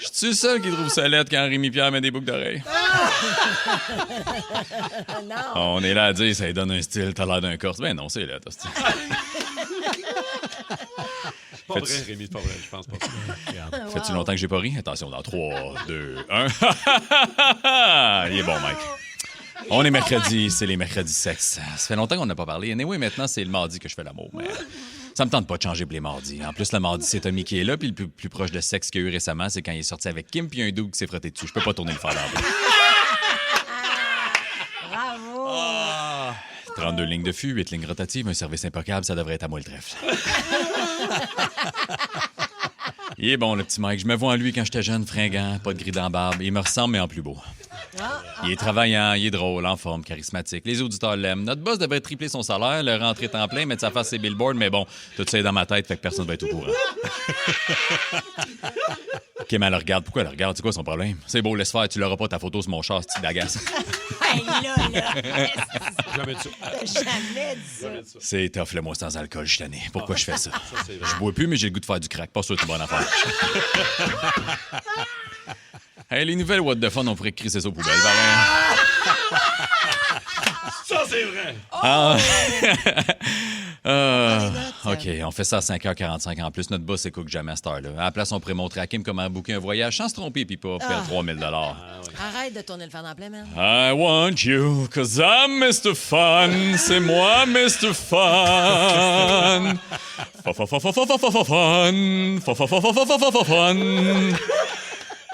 Je suis seul qui trouve ça lettre quand Rémi Pierre met des boucles d'oreilles. On est là à dire, ça lui donne un style, t'as l'air d'un Corse. Ben non, c'est lettre, hostie. Pas vrai, Rémi, c'est pas vrai, je pense pas. Fais-tu longtemps que j'ai pas ri? Attention, dans 3, 2, 1. Il est bon, Mike. On est mercredi, c'est les mercredis sexe. Ça fait longtemps qu'on n'a pas parlé. Anyway, maintenant, c'est le mardi que je fais l'amour. Mais ça me tente pas de changer pour les mardis. En plus, le mardi, c'est Tommy qui est là. Puis le plus proche de sexe qu'il y a eu récemment, c'est quand il est sorti avec Kim. Puis un dude qui s'est frotté dessus. Je peux pas tourner le fer dans Bravo! 32 lignes de fût, 8 lignes rotatives, un service impeccable, ça devrait être à moi le trèfle. Il est bon, le petit Mike. Je me vois en lui quand j'étais jeune, fringant, pas de gris dans la barbe. Il me ressemble, mais en plus beau. Il est travaillant, il est drôle, en forme, charismatique. Les auditeurs l'aiment. Notre boss devrait tripler son salaire, le rentrer temps plein, mettre sa face sur billboards, mais bon, tout ça est dans ma tête, fait que personne ne va être au courant. Kim, elle le regarde. Pourquoi elle le regarde? C'est quoi son problème? C'est beau, laisse faire, tu l'auras pas ta photo sur mon char, si tu d'agace. Hey, là! Jamais dit ça. T'as jamais dit ça. C'est tough, le moi sans alcool, je suis tanné. Pourquoi je fais ça? Je bois plus, mais j'ai le goût de faire du crack. Pas sûr que c'est une bonne affaire. Hey, les nouvelles What the Fun, on pourrait crisser ça aux poubelles. Ça, c'est vrai! OK, on fait ça à 5h45. En plus, notre boss écoute jamais à cette heure-là. À la place, on pourrait montrer à Kim comment booker un voyage sans se tromper puis pas perdre 3000 $. Arrête de tourner le fer dans le plein, man. I want you, cause I'm Mr. Fun. C'est moi, Mr. Fun. Fun.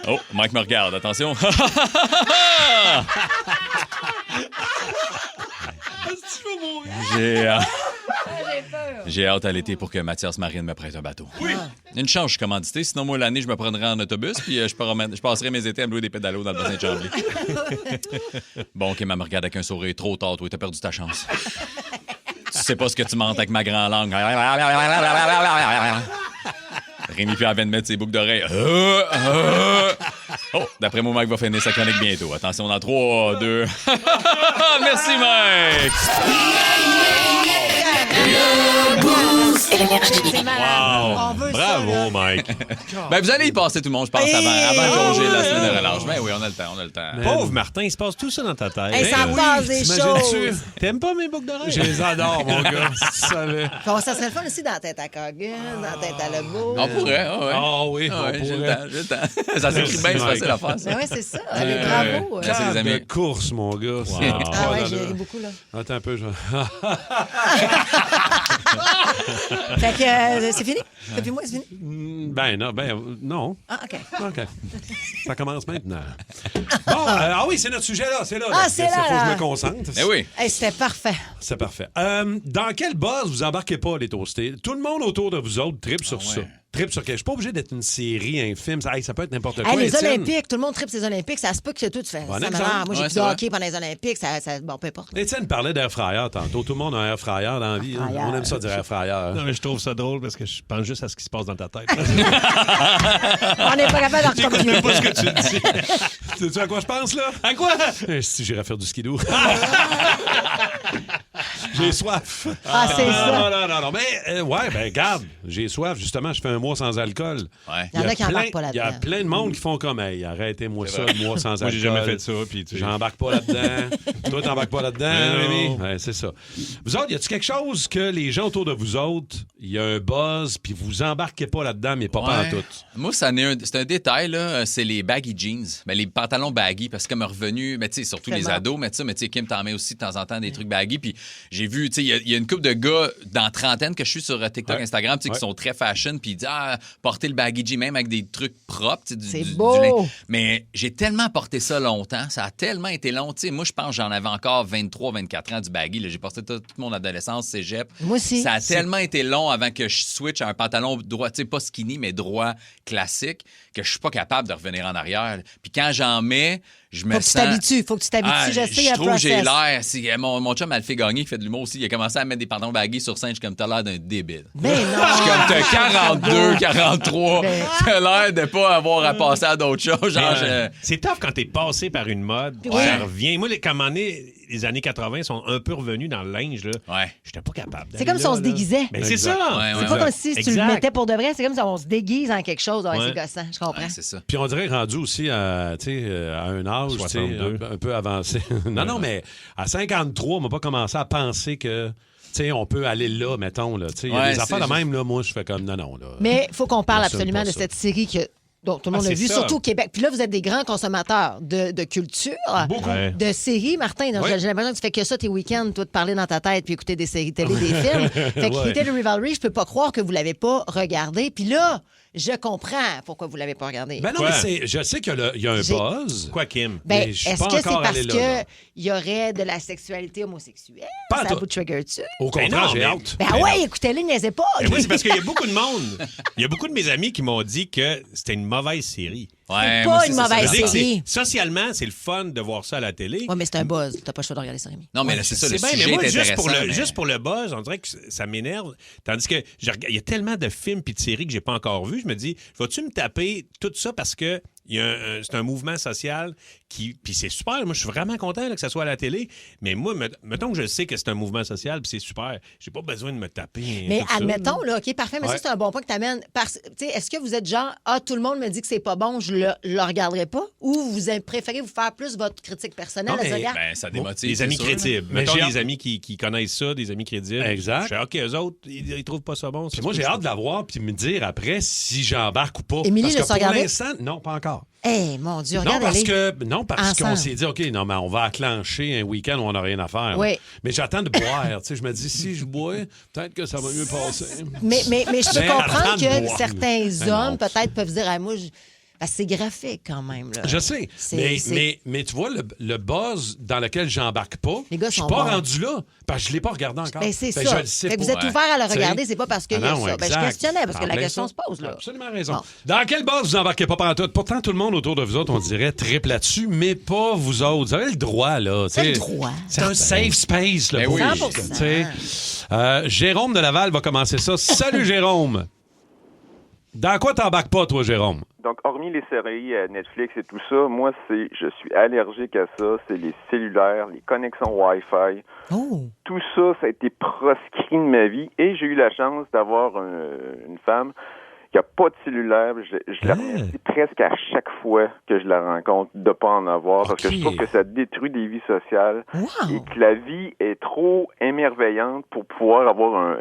Oh, Mike me regarde, attention. J'ai hâte à l'été pour que Mathias Marine me prête un bateau. Oui. Une chance, je suis commandité. Sinon, moi, l'année, je me prendrais en autobus puis je passerais mes étés à me louer des pédalos dans le bassin de Chambly. Bon, Kim, elle me regarde avec un sourire. Trop tard, toi, t'as perdu ta chance. Tu sais pas ce que tu montes avec ma grande langue. Rémi Pierre vient de mettre ses boucles d'oreilles. Oh, d'après moi, Mike va finir sa chronique bientôt. Attention, dans 3, 2... Merci, Mike! Wow! Bravo, Mike. Ben, vous allez y passer tout le monde, je pense, avant le congé de la semaine de relâche. Ben oui, on a le temps. Pauvre Martin, il se passe tout ça dans ta tête. Hey, ça passe des choses. T'aimes pas mes boucles d'oreilles? Je les adore, mon gars, si tu savais. Bon, ça serait le fun aussi dans la tête à Coggin, dans la tête à Lebeau. On pourrait, oui, j'ai le temps. Ça s'écrit bien, c'est facile à faire, ça. Ben oui, c'est ça. Allez, bravo. Merci, les amis. De course, mon gars. Wow. Ah ouais, j'ai ri beaucoup, là. Attends un peu, Fait que c'est fini? Depuis moi, c'est fini? Non. Ah, OK. Ça commence maintenant. Bon, oui, c'est notre sujet, là. C'est là. Ah, c'est là. Faut que je me concentre. Eh oui. Hey, c'était parfait. C'est parfait. Dans quel buzz vous embarquez pas, les toastés? Tout le monde autour de vous autres tripe sur ça. Tripe sur quelque chose. Je suis pas obligé d'être une série, un film. Ça peut être n'importe quoi. Les Olympiques, tout le monde tripe ces Olympiques. Ça se peut que tout tu fais. Bon Ça exemple. moi, j'ai plus de hockey pendant les Olympiques. Bon, peu importe. Étienne parlait d'air fryer tantôt. Tout le monde a un air fryer dans la vie. Hein? On aime ça dire air fryer. Non, mais je trouve ça drôle parce que je pense juste à ce qui se passe dans ta tête. On n'est pas capable de J'écoute même pas ce que tu dis. Sais-tu à quoi je pense, là? À quoi? Si j'irais faire du skidoo. J'ai soif. Ah, c'est ça. Non. Mais, regarde, j'ai soif. Justement, je fais un mois sans alcool. Ouais. Il y en a qui embarquent pas là-dedans. Il y a plein de monde qui font comme, hey, arrêtez-moi ça, le mois sans alcool. Moi, j'ai jamais fait ça. Puis J'embarque pas là-dedans. Toi, t'embarques pas là-dedans, Rémi? Ouais, c'est ça. Vous autres, y a-tu quelque chose que les gens autour de vous autres, il y a un buzz, puis vous embarquez pas là-dedans, mais pas en tout? Moi, c'est un détail, là. C'est les baggy jeans. Ben, les pantalons baggy, parce que comme revenu, tu sais, surtout les ados, mais tu sais, Kim t'en mets aussi de temps en temps des trucs baggy. Puis j'ai vu vu, tu sais, il y a une couple de gars dans trentaine que je suis sur TikTok, Instagram, tu sais, qui sont très fashion, puis ils disent, porter le baggy jean même avec des trucs propres, tu sais, c'est beau! Mais j'ai tellement porté ça longtemps, ça a tellement été long, tu sais, moi, je pense que j'en avais encore 23, 24 ans du baggy, là. J'ai porté toute mon adolescence, cégep. Moi aussi. Ça a tellement été long avant que je switch à un pantalon droit, tu sais, pas skinny, mais droit, classique, que je suis pas capable de revenir en arrière. Puis quand j'en mets, je me sens... Faut que tu t'habitues. Je sais, il y a je trouve que j'ai process. l'air... Mon chum Alphée Gagné, qui fait de l'humour aussi, il a commencé à mettre des pantalons baggy sur scène. Je suis comme, t'as l'air d'un débile. Mais non! Je suis comme, t'as 42, 43. T'as l'air de pas avoir à passer à d'autres choses. Genre, C'est tough quand t'es passé par une mode. Ouais. Ça revient. Moi, quand les années 80 sont un peu revenus dans le linge, là. Ouais. J'étais pas capable. C'est comme si on se déguisait. Ben, c'est ça. C'est pas comme si tu le mettais pour de vrai. C'est comme si on se déguise en quelque chose. Ouais, c'est gossant. Je comprends. Ouais, c'est ça. Puis on dirait rendu aussi à un âge 62. Un peu avancé. non, mais à 53, on m'a pas commencé à penser que... on peut aller là, mettons. Il y a des affaires de même, là, moi, je fais comme non. Là, mais il faut qu'on parle j'assume absolument pas de ça. cette série dont tout le monde a c'est vu, ça. surtout au Québec. Puis là, vous êtes des grands consommateurs de culture, Beaucoup. Ouais. de séries, Martin. Donc, Ouais. j'ai l'impression que tu fais que ça tes week-ends, toi, de parler dans ta tête puis écouter des séries télé, des films. Fait que Hated Rivalry, je peux pas croire que vous l'avez pas regardé. Puis là, je comprends pourquoi vous l'avez pas regardé. Ben non, Quoi? mais je sais qu'il y a un buzz. Quoi, Kim? Ben, mais je suis est-ce pas que c'est encore parce allé là, là. qu'il y aurait de la sexualité homosexuelle? Pas Ça tout. vous trigger-tu? Au Ben contraire, non, j'ai mais- hâte. Ben ouais, écoutez-les, niaisez pas. Ben oui, c'est parce qu'il y a beaucoup de monde. Il y a beaucoup de mes amis qui m'ont dit que c'était une mauvaise série. Ouais, pas moi aussi, une ça, ça mauvaise me Je veux dire que série. Socialement, c'est le fun de voir ça à la télé. Ouais, mais c'est un buzz. T'as pas le choix de regarder ça, Rémi. Non, mais là, c'est ça, le bien, sujet mais moi, est juste intéressant. juste pour le buzz, on dirait que ça m'énerve. Tandis que il y a tellement de films puis de séries que j'ai pas encore vus. Je me dis, vas-tu me taper tout ça parce que c'est un mouvement social puis c'est super. Moi, je suis vraiment content là, que ça soit à la télé. Mais moi, mettons que je sais que c'est un mouvement social puis c'est super. J'ai pas besoin de me taper. Mais tout ça, admettons, là, OK, parfait, mais Ouais. ça, c'est un bon point que tu amènes. Est-ce que vous êtes genre, tout le monde me dit que c'est pas bon, je le regarderai pas? Ou vous préférez vous faire plus votre critique personnelle? Non, mais- à dire, regarde, Ben, ça démotive. Des amis c'est sûr, là. crédibles. Mais Mettons j'ai des amis qui connaissent ça, des amis crédibles. Exact. Je fais, OK, eux autres, ils trouvent pas ça bon. Puis moi, j'ai hâte de la voir puis me dire après si j'embarque ou pas. Émilie, Parce que l'as-tu pour regardé? l'instant, non, pas encore. hey, mon Dieu, Non, parce regardez-les. qu'on Ensemble. s'est dit, OK, non, mais on va acclencher un week-end où on n'a rien à faire. Oui. Mais j'attends de boire. Tu sais, je me dis, si je bois, peut-être que ça va mieux passer. Mais je peux Mais comprendre attends de que boire. certains Ben non. hommes, peut-être, peuvent dire, moi, parce que c'est graphique quand même. Là. Je sais. Mais tu vois, le buzz dans lequel j'embarque pas, Les gars je suis sont pas bons. rendu là. Parce que je l'ai pas regardé encore. Ben, c'est Ben, ça. je le sais Fait que pas. vous êtes Ouais. ouvert à le T'sais? regarder, c'est pas parce qu'il y a non, ça. Ben, je exact. questionnais parce que En la plein question ça. se pose. Là. Absolument raison. Bon. Dans quel buzz vous embarquez pas pendant tout? Pourtant, tout le monde autour de vous autres, on dirait, triple là-dessus, mais pas vous autres. Vous avez le droit, là. C'est le t'sais. droit. C'est un safe space, là. Ben pour oui. vous, 100%. t'sais. Jérôme de Laval va commencer ça. Salut, Jérôme. Dans quoi t'embarques pas, toi, Jérôme? Donc, hormis les séries Netflix et tout ça, moi, je suis allergique à ça. C'est les cellulaires, les connexions Wi-Fi. Oh. Tout ça, ça a été proscrit de ma vie. Et j'ai eu la chance d'avoir une femme qui n'a pas de cellulaire. Je la remercie presque à chaque fois que je la rencontre de ne pas en avoir. Parce que je trouve que ça détruit des vies sociales. Wow. Et que la vie est trop émerveillante pour pouvoir avoir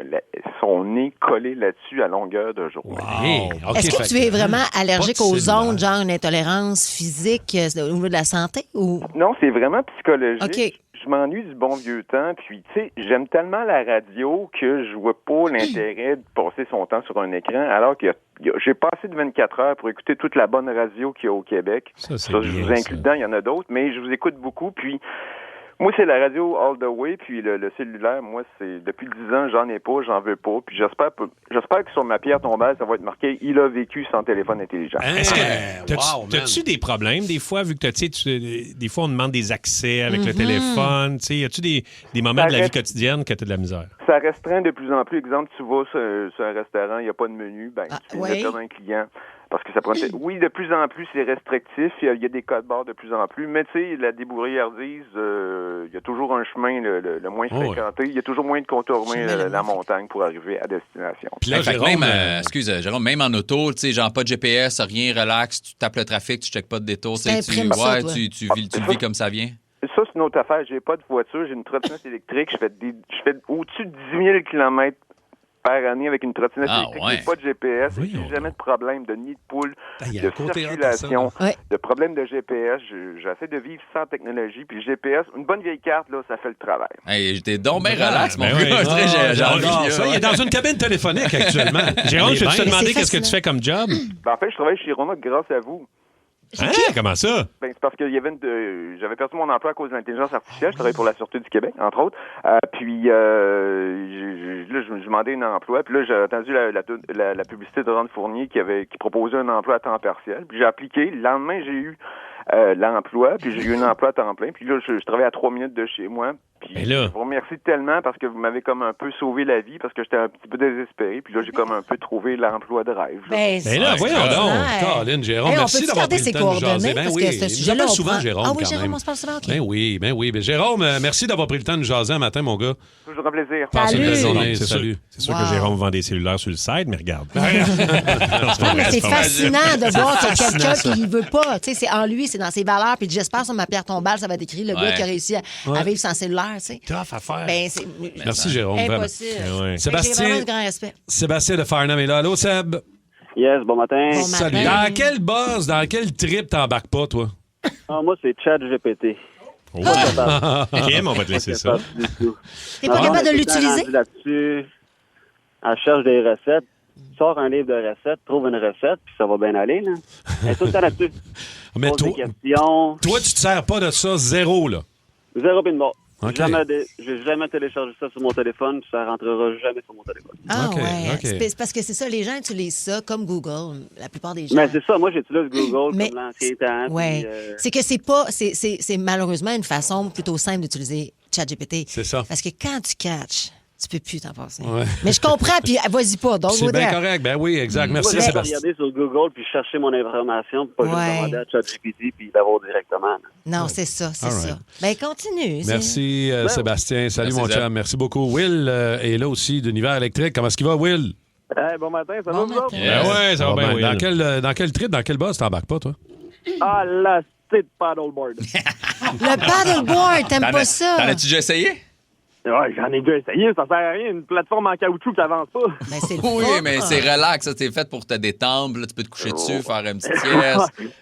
son nez collé là-dessus à longueur de journée. Hey, OK, Est-ce que fait tu es vraiment allergique pas de aux cellulaire. ondes, genre une intolérance physique au niveau de la santé? Ou... Non, c'est vraiment psychologique. OK. Je m'ennuie du bon vieux temps, puis tu sais, j'aime tellement la radio que je vois pas l'intérêt de passer son temps sur un écran, alors que j'ai passé de 24 heures pour écouter toute la bonne radio qu'il y a au Québec. Ça, c'est je bien, vous inclus ça. dedans, il y en a d'autres, mais je vous écoute beaucoup, puis moi, c'est la radio all the way, puis le cellulaire, moi, c'est depuis 10 ans, j'en ai pas, j'en veux pas, puis j'espère que sur ma pierre tombale, ça va être marqué « Il a vécu sans téléphone intelligent Hein? Est-ce que Wow, t'as-tu des problèmes des fois, vu que des fois on demande des accès avec le téléphone, tu sais, y a-tu des moments Ça de la vie reste- quotidienne que t'as de la misère? Ça restreint de plus en plus. Exemple, tu vas sur un restaurant, il n'y a pas de menu, ben, tu ouais. viens de un client. Parce que ça prend... Oui, de plus en plus, c'est restrictif. Il y a des codes barres de plus en plus. Mais tu sais, la débrouillardise, il y a toujours un chemin le moins Oh, ouais. fréquenté. Il y a toujours moyen de contourner la montagne pour arriver à destination. Puis là, Fait que Jérôme, même, excuse, Jérôme, même en auto, tu sais, genre pas de GPS, rien, relax, tu tapes le trafic, tu checkes pas de détour, tu sais, T'imprimes ça, toi. tu le vis comme ça vient. Ça, c'est une autre affaire. J'ai pas de voiture, j'ai une trottinette électrique. Je fais au-dessus de 10 000 km par année avec une trottinette électrique. Ouais. J'ai pas de GPS. J'ai jamais de problème de nid de poule, de circulation, de problème de GPS. J'essaie de vivre sans technologie. Puis le GPS, une bonne vieille carte, là, ça fait le travail. Hey, t'es donc bien relax, mon oui. gars. J'ai envie. Ça, il est dans une cabine téléphonique actuellement. Jérôme, je peux te demander qu'est-ce que tu fais comme job? En fait, je travaille chez Rona grâce à vous. Hein? Comment ça? Ben, c'est parce que j'avais perdu mon emploi à cause de l'intelligence artificielle. Je travaille pour la Sûreté du Québec, entre autres. Puis je me demandais un emploi. Puis là, j'ai entendu la publicité de Ron Fournier qui proposait un emploi à temps partiel. Puis j'ai appliqué. Le lendemain, j'ai eu l'emploi. Puis j'ai eu un emploi à temps plein. Puis là, je travaille à 3 minutes de chez moi. Puis je vous remercie tellement parce que vous m'avez comme un peu sauvé la vie parce que j'étais un petit peu désespéré. Puis là, j'ai comme un peu trouvé l'emploi de rêve. Ben là, voyons donc. Caroline, Jérôme, merci d'avoir pris le temps de jaser. Ben oui, il appelle souvent Jérôme quand même. Jérôme, on se parle souvent, OK. Ben oui. Ben, Jérôme, merci d'avoir pris le temps de jaser un matin, mon gars. Toujours un plaisir. Passez une belle journée. Salut. C'est sûr que Jérôme vend des cellulaires sur le site, mais regarde. Mais c'est fascinant de voir que quelqu'un qui veut pas, tu sais, c'est en lui, c'est dans ses valeurs. Puis j'espère sur ma pierre tombale, ça va être écrit le gars qui a réussi à vivre sans cellulaire, tu sais. Tough à faire. Ben, merci, Jérôme. Impossible. Vraiment. J'ai vraiment un grand respect. Sébastien de Farnham est là. Allô, Seb? Yes, bon matin. Salut. Dans quel buzz, dans quel trip t'embarques pas, toi? Moi, c'est ChatGPT. OK, mais on va te laisser ça. T'es pas capable de l'utiliser? Là-dessus, elle cherche des recettes, sort un livre de recettes, trouve une recette, puis ça va bien aller, là. Elle est tout le temps là-dessus. Mais pose des questions. Toi, tu te sers pas de ça, zéro, là? Zéro pin de mort. Okay. J'ai jamais téléchargé ça sur mon téléphone, puis ça rentrera jamais sur mon téléphone. Ah ouais. C'est parce que c'est ça, les gens utilisent ça comme Google, la plupart des gens. Mais c'est ça, moi j'utilise Google comme l'ancien temps. Ouais. C'est que c'est malheureusement une façon plutôt simple d'utiliser ChatGPT. C'est ça. Parce que quand tu catches, tu peux plus t'en passer. Ouais. Mais je comprends, puis vas-y pas. Donc, c'est bien correct. Ben oui, exact. Merci, moi, Sébastien. Regarder sur Google puis chercher mon information, pas juste demander à ChatGPT puis l'avoir directement. Non, c'est ça, c'est ça. Ben continue. Merci, Sébastien. Salut, mon chum. Merci beaucoup. Will est là aussi d'Univers électrique. Comment est-ce qu'il va, Will? Bon matin, ça va vous autres? Ouais, ça va bien, Will. Dans quel trip, dans quel buzz t'embarques pas, toi? Ah, la petite paddleboard. Le paddleboard, t'aimes pas ça? T'en as-tu déjà essayé? Ouais, j'en ai déjà essayé, ça sert à rien. Une plateforme en caoutchouc qui avance pas. Ben, c'est oui, mais c'est relax, ça, c'est fait pour te détendre. Là, tu peux te coucher dessus, faire une petite sieste.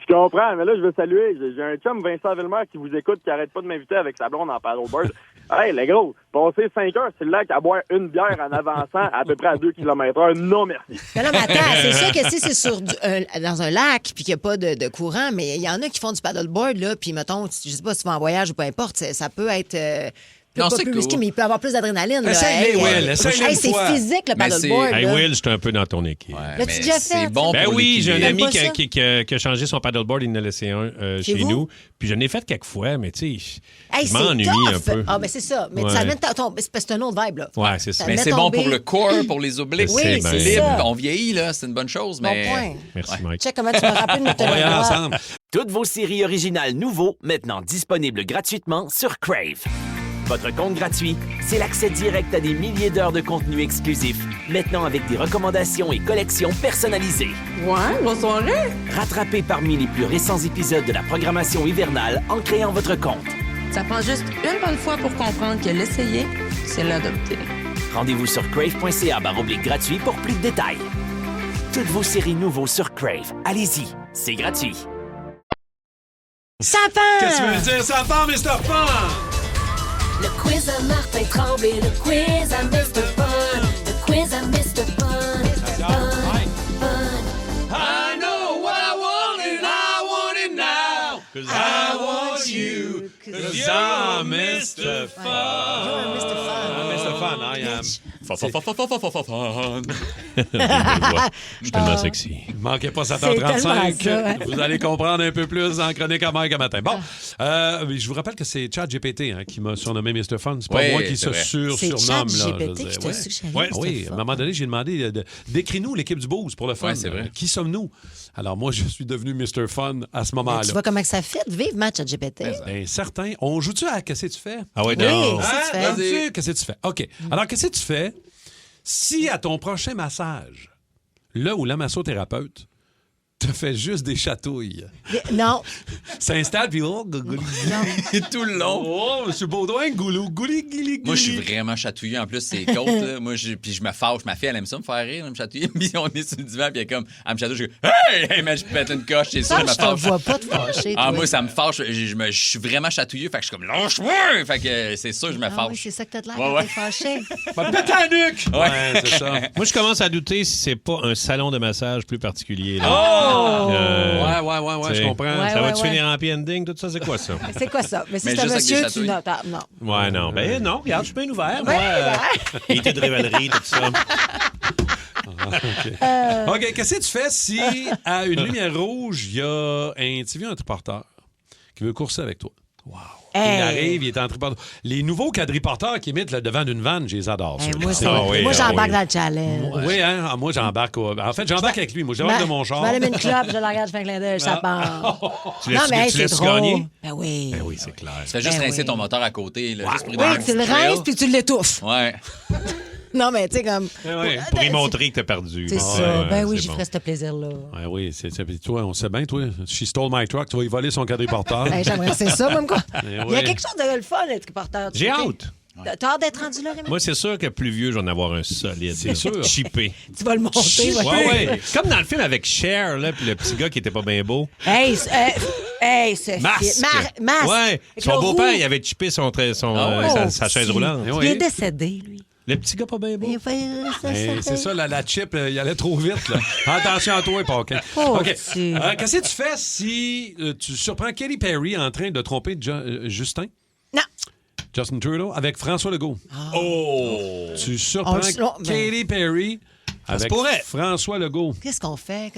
Je comprends, mais là, je veux saluer. J'ai un chum, Vincent Villemer, qui vous écoute, qui arrête pas de m'inviter avec sa blonde en paddleboard. Hey, les gros, passer 5 heures sur le lac à boire une bière en avançant à peu près à 2 km/h, non merci. Mais là, mais attends, c'est sûr que si c'est dans un lac puis qu'il n'y a pas de courant, mais il y en a qui font du paddleboard, là, puis mettons, je sais pas si tu vas en voyage ou peu importe, ça peut être... Non, pas c'est plus cool. risqué, mais il peut avoir plus d'adrénaline. Essaye-les, Will. Essaye-les une c'est fois. physique, le paddleboard. Hey, Will, je suis un peu dans ton équipe. L'as-tu déjà fait? Bon ben oui, j'ai un ami T'aimes pas qui a changé son paddleboard. Il en a laissé un chez nous. Puis je l'ai fait quelques fois, mais tu sais, je m'ennuie un peu. Ah, ben c'est ça. Mais ça amène c'est un autre vibe, là. Ouais, c'est ça. Mais c'est bon pour le corps, pour les obliques. Oui, c'est libre. ça. On vieillit, là. C'est une bonne chose, mais... Bon point. Merci, Mike. Check comment tu me rappelles de On va y aller ensemble. Toutes vos séries originales nouveaux, maintenant disponibles gratuitement sur Crave. Votre compte gratuit, c'est l'accès direct à des milliers d'heures de contenu exclusif, maintenant avec des recommandations et collections personnalisées. Ouais, bonne soirée. Rattrapez parmi les plus récents épisodes de la programmation hivernale en créant votre compte. Ça prend juste une bonne fois pour comprendre que l'essayer, c'est l'adopter. Rendez-vous sur crave.ca/gratuit pour plus de détails. Toutes vos séries nouveaux sur Crave. Allez-y, c'est gratuit. Sapin! Qu'est-ce que tu veux dire, Sapin, Mr. Fun? Le quiz à Martin Tremblay, le quiz à Mr. Fun, le quiz à Mr. Fun, I know what I want and I want it now. 'Cause I want you, 'cause you're Mr. Fun. You're Mr. Fun. Mr. Fun, I am. Je suis tellement sexy. Manquez pas C'est tellement 7h35. ça, hein. Vous allez comprendre un peu plus en chronique à Mike un matin. Bon, je vous rappelle que c'est ChatGPT qui m'a surnommé Mr. Fun. C'est pas Oui, moi qui c'est se vrai. surnomme. C'est là. ChatGPT qui t'a suggéré Oui, Mr. oui. Fun. À un moment donné, j'ai demandé décris-nous l'équipe du Boost pour le fun. Ouais, c'est vrai. Qui sommes-nous? Alors moi, je suis devenu Mr. Fun à ce Tu moment-là. vois comment que ça fait de vivre match à GPT. Ben, certains. On joue-tu à qu'est-ce que tu fais? Ah ouais, Oui, non. qu'est-ce que tu fais? Vas-y. Qu'est-ce que tu fais? OK. Alors, qu'est-ce que tu fais si à ton prochain massage, là où la massothérapeute te fais juste des chatouilles. Non. S'installe, puis oh, gouli. Tout le long. Oh, M. Baudouin, goulou, gouli, gouli. Moi, je suis vraiment chatouillé. En plus, c'est côtes, là. Moi, puis je me fâche. Ma fille, elle aime ça me faire rire, me chatouiller. Puis on est sur le divan, puis elle est comme, elle me chatouille. Je dis, hey, mais je pète une coche, c'est sûr, je me Je te fâche. vois pas te fâcher. Ah, toi. moi, ça me fâche. Je suis vraiment chatouillé. Fait que je suis comme, lâche-moi! Fait que c'est sûr, je me Ah fâche. oui, c'est ça que t'as de l'air Ouais, quand ouais. t'es fâché. Pète la nuque! Ouais, c'est ça. Moi, je commence à douter si c'est pas un salon de massage plus particulier. Là. Oh! Ouais, je comprends. Ouais, Ça va-tu ouais. finir en happy ending, tout ça? C'est quoi ça? C'est quoi ça? Mais si Mais c'est un juste avec des monsieur, tu chatouilles. notes. Ah, non. Ouais, non. Ben non, regarde, je suis bien ouvert. Ben, Moi, unité de révéllerie, tout ça. OK, qu'est-ce que tu fais si, à une lumière rouge, il y a un TV un triporteur qui veut courser avec toi? Wow. Hey. Il arrive, il est en triporteur. Les nouveaux quadriporteurs qui imitent le devant d'une vanne, je les adore. Hey, ceux-là. moi, j'embarque dans le challenge. Oui, hein? Ah, moi, j'embarque. En fait, j'embarque avec lui. Moi, j'embarque de mon char. Je vais allumer une clope, je le regarde, je fais un clin d'œil, ça part. Tu laisses, mais hey, tu c'est laisses drôle. gagner? Ben oui. Ben oui, c'est clair. Tu fais juste Ben rincer oui. ton moteur à côté. Là, juste pour lui Oui, donner un tu le petit thrill. rinces puis tu l'étouffes. Ouais. Non, mais tu sais, comme. Pour y montrer que t'as perdu. C'est Ouais, ça. ouais, Ben oui, c'est j'y bon. ferais ce plaisir-là. Ouais, oui, puis toi, on sait bien, toi. She stole my truck, tu vas y voler son quadriporteur. Ben, j'aimerais, c'est ça, même quoi. Eh Il y a oui. quelque chose de le fun, le triporteur. J'ai hâte. T'as hâte d'être rendu là, Rémi? Moi, c'est sûr que plus vieux, je vais en avoir un solide. C'est sûr. Chippé. Tu vas le monter. Ouais, ouais. Comme dans le film avec Cher, là, puis le petit gars qui était pas bien beau. Hey, Sophie. Masque. Masque. Ouais. Avec Son le beau-père, roux. il avait chippé sa chaise Si. roulante. Il est décédé, lui. Le petit gars pas bien beau. C'est ça, la chip, il allait trop vite. Là. Attention à toi, Paquin. Oh, OK. petit. Qu'est-ce que tu fais si tu surprends Katy Perry en train de tromper Justin? Non. Justin Trudeau avec François Legault. Oh! Tu surprends Katy Perry avec François Legault. Qu'est-ce qu'on fait?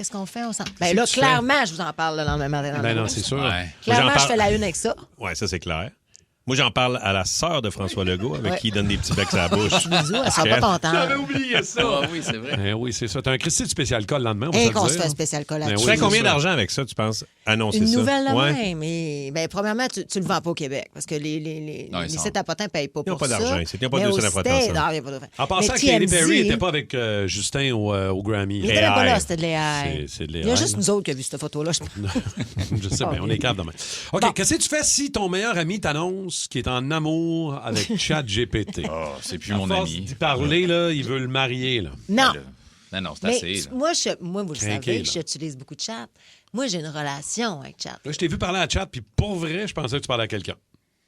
On s'en... Ben là, clairement, je vous en parle le lendemain matin. Ben non, c'est sûr. Clairement, je fais la une avec ça. Ouais, ça, c'est clair. Moi, j'en parle à la sœur de François Legault, avec qui il donne des petits becs à la bouche. Bisous, elle sera pas contente. J'avais oublié ça. Ah oui, c'est vrai. Oui, c'est ça. T'as un Christy de spécial call le lendemain, on va Et se le qu'on se dire. fait un spécial call Tu là-dessus. fais combien d'argent avec ça, tu penses, annoncer Une ça? nouvelle de Ouais. même. Mais, ben, premièrement, tu le vends pas au Québec parce que les sites à potins ne payent pas Ils n'ont pour pas ça. d'argent ici. Ils n'ont pas Mais deux au sites à potins, States, ça. non, il y a pas de- En pensant Mais que Katy TMZ, Perry n'était pas avec Justin au Grammy. Il était même pas là, c'était de l'AI. C'est de Il y a l'AI. juste nous autres qui avons vu cette photo-là. Je sais bien, on est capable demain. OK, qu'est-ce que tu fais si ton meilleur ami t'annonce qu'il est en amour avec ChatGPT? Oh, c'est plus À mon force ami. d'y parler, là, il veut le marier. Là. Non. Non, c'est Mais assez. là. moi, vous le Crinqué, savez, là. j'utilise beaucoup de chat. Moi, j'ai une relation avec chat. Là, je t'ai vu parler à Chat, puis pour vrai, je pensais que tu parlais à quelqu'un.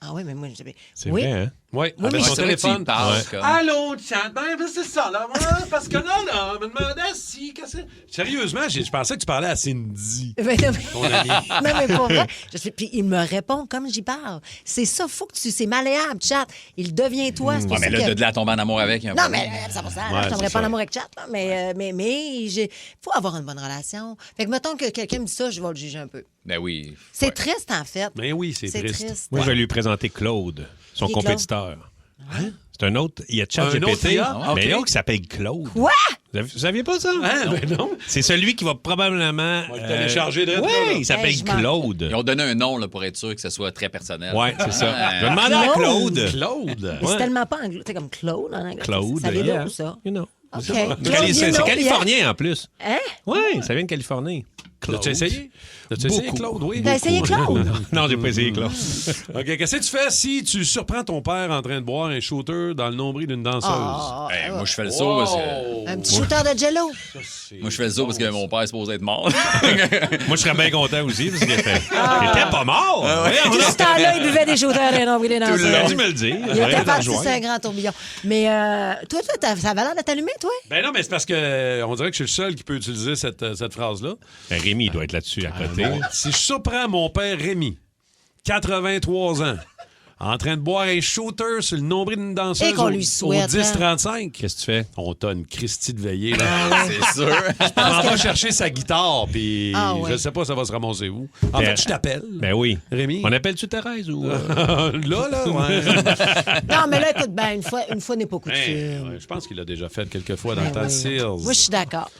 Ah oui, mais moi, C'est oui. vrai, hein? Oui, Oui, avec mais son c'est vrai que tu y téléphone. parles, Ouais. comme- Allô, Chat? Ben, c'est ça, là. Parce que là, me demandait si... Sérieusement, je pensais que tu parlais à Cindy. Ben, non, mais... Ton ami. non, mais pour vrai. Puis il me répond comme j'y parle. C'est ça, faut que tu... C'est malléable, chat. Il devient toi. C'est pour Ouais, mais ça là, que... de là à tomber en amour avec. Non, mais 100%. Ouais, je tomberais c'est pas en ça. amour avec chat. Là, mais il faut avoir une bonne relation. Fait que mettons que quelqu'un me dit ça, je vais le juger un peu. Ben oui. C'est triste, en fait. Mais oui, c'est C'est triste. triste. Moi, je vais lui présenter Claude, son Qui est Claude? compétiteur. C'est un autre. Il y a Un autre ChatGPT, IA? mais OK. l'autre qui s'appelle Claude. Quoi? Vous saviez pas ça? Hein? Ben non. C'est celui qui va probablement. On va le télécharger de là, Oui, là. il s'appelle Hey, je m'en- Claude. Ils ont donné un nom là, pour être sûr que ce soit très personnel. Ouais, c'est ça. Ouais. Je vais demander à Claude. Claude. C'est Ouais. tellement pas anglo. C'est comme Claude en anglais. Claude. Ça vient yeah. d'où, ça? You know. OK. C'est Claude, c'est you know, californien en plus. Hein? Oui, ça vient de Californie. Claude. L'as-tu essayé? L'as-tu essayé, Beaucoup. Claude? Oui. T'as essayé Claude? Non, j'ai pas essayé Claude. OK, qu'est-ce que tu fais si tu surprends ton père en train de boire un shooter dans le nombril d'une danseuse? Ah, Hey, moi, je fais le saut parce que... un petit shooter de jello. Moi, je fais le saut parce que mon père est supposé être mort. Moi, je serais bien content aussi parce qu'il était pas mort. Tout ce temps-là, il buvait des shooters des nombres des Tu danseuses. l'as dû me le dire. Il était Arrête de parti rejoindre. sur un grand tourbillon. Mais toi, ça avait l'air de t'allumer, toi? Ben non, mais c'est parce que on dirait que je suis le seul qui peut utiliser cette phrase-là. Ben, Rémi, il doit être là-dessus à côté. Si je surprends mon père Rémi, 83 ans, en train de boire un shooter sur le nombril d'une danseuse Et qu'on au, lui souhaite, au 10-35, Qu'est-ce que tu fais? on t'a une Christie de veillée. Là. C'est sûr. On va chercher sa guitare, puis Ah ouais. je sais pas ça va se ramasser où. En fait, je t'appelle. Ben oui. Rémi. On appelle-tu Thérèse ou. là, ouais. Non, mais là, écoute, ben, une fois n'est pas coutume. Ouais, je pense qu'il l'a déjà fait quelques fois dans le temps de Sears. Moi, je suis d'accord.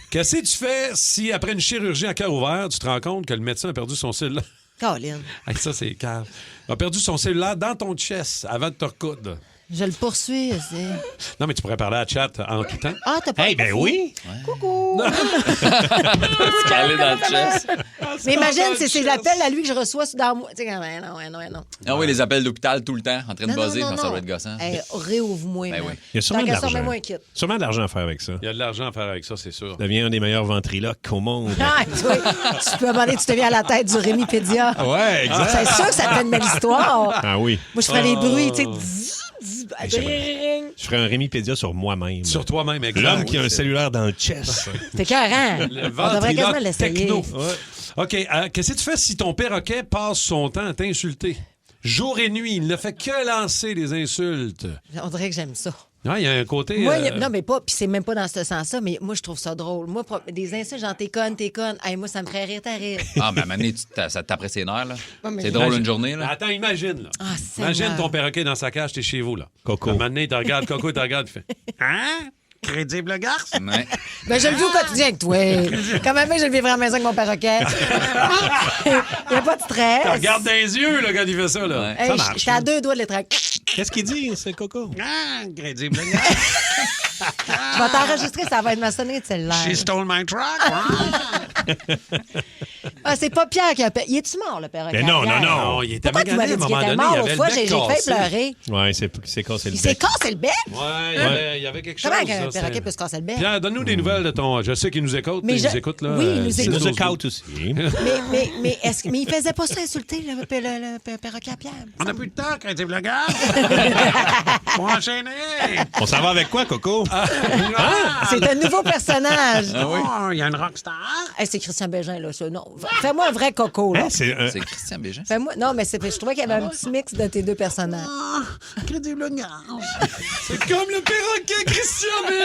Qu'est-ce que tu fais si, après une chirurgie à cœur ouvert, tu te rends compte que le médecin a perdu son cellulaire? Colin. Hey, ça, c'est calme. A perdu son cellulaire dans ton chest avant de te recoudre. Je le poursuis. Non, mais tu pourrais parler à chat en tout temps. Ah, t'as pas... Eh ben oui! Coucou! Tu parlais dans le chest. Mais imagine, c'est l'appel à lui que je reçois dans moi. Tu sais, non. Ah oui, les appels d'hôpital tout le temps, en train de buzzer, non. ça doit être gossant. Hey, réouvre-moi. Ben man. oui. Il y a sûrement de l'argent. Mets-moi un kit. Sûrement de l'argent à faire avec ça. Il y a de l'argent à faire avec ça, c'est sûr. Devient un des meilleurs ventriloques au monde. Ah, tu peux demander, tu te viens à la tête du Rémipédia. Ouais, exact. C'est sûr que ça fait une belle histoire. Ah oui. Moi, je ferais les bruits, tu sais. Je ferais un Rémipédia sur moi-même. Sur toi-même, exact. L'homme qui a un cellulaire dans le chest. T'es carré. Le On devrait quasiment ventriloque l'essayer. techno. Ouais. OK, qu'est-ce que tu fais si ton perroquet passe son temps à t'insulter? Jour et nuit, il ne fait que lancer des insultes. On dirait que j'aime ça. Ah, il y a un côté... Moi, non, mais pas, puis c'est même pas dans ce sens-là, mais moi, je trouve ça drôle. Moi, des insultes, genre t'es conne. Hey, moi, ça me ferait rire, t'as rire. Ah, mais à un moment donné, ça te tape ses nerfs, là. Ouais, mais C'est drôle une journée, là. Attends, imagine, là. Ah, Imagine Seigneur. ton perroquet dans sa cage, t'es chez vous, là. Coco. À un moment donné, tu regardes Coco, tu regardes, tu fais... Hein? Crédible garce? Ouais. Ben, je le vis au quotidien avec toi. Quand même, je le vivrai à la maison avec mon perroquet. Il n'y a pas de stress. Tu regardes dans les yeux, là, quand il fait ça, là. Hey, Ça marche. j'étais à 2 doigts de l'étrangle. Qu'est-ce qu'il dit, c'est Coco? Ah, crédible garce. Je vais t'enregistrer, ça va être ma sonnerie de celle-là. She stole my truck. Ah, c'est pas Pierre qui a payé. Il est-tu mort, le perroquet? Mais non, Pierre? non. Il était Pourquoi tu magané m'as à un dit qu'il moment était donné. mort Il l'autre avait fois? le bec J'ai failli cassé. pleurer. Ouais, c'est cassé le Il s'est bec. cassé le bec? Ouais, il y avait quelque chose. Comment qu'un ça, perroquet c'est- peut se casser le bec? Pierre, donne-nous des nouvelles de ton... Je sais qu'il nous écoute. Mais Il je- nous écoute, là. Oui, il nous c'est écoute. Il nous nos- écoute aussi. Mais il faisait pas ça insulter, le perroquet à Pierre. On n'a plus de temps, crédible garce. Pour enchaîner. On s'en va avec quoi, Coco? C'est un nouveau personnage. Oh, il y a une rockstar. Hey, c'est Christian Bégin, là, ça. Non, fais-moi un vrai Coco, là. Hein, c'est C'est Christian Bégin. Fais-moi... Non, mais je trouvais qu'il y avait un petit mix de tes deux personnages. Crédible garce. C'est comme le perroquet Christian Bégin.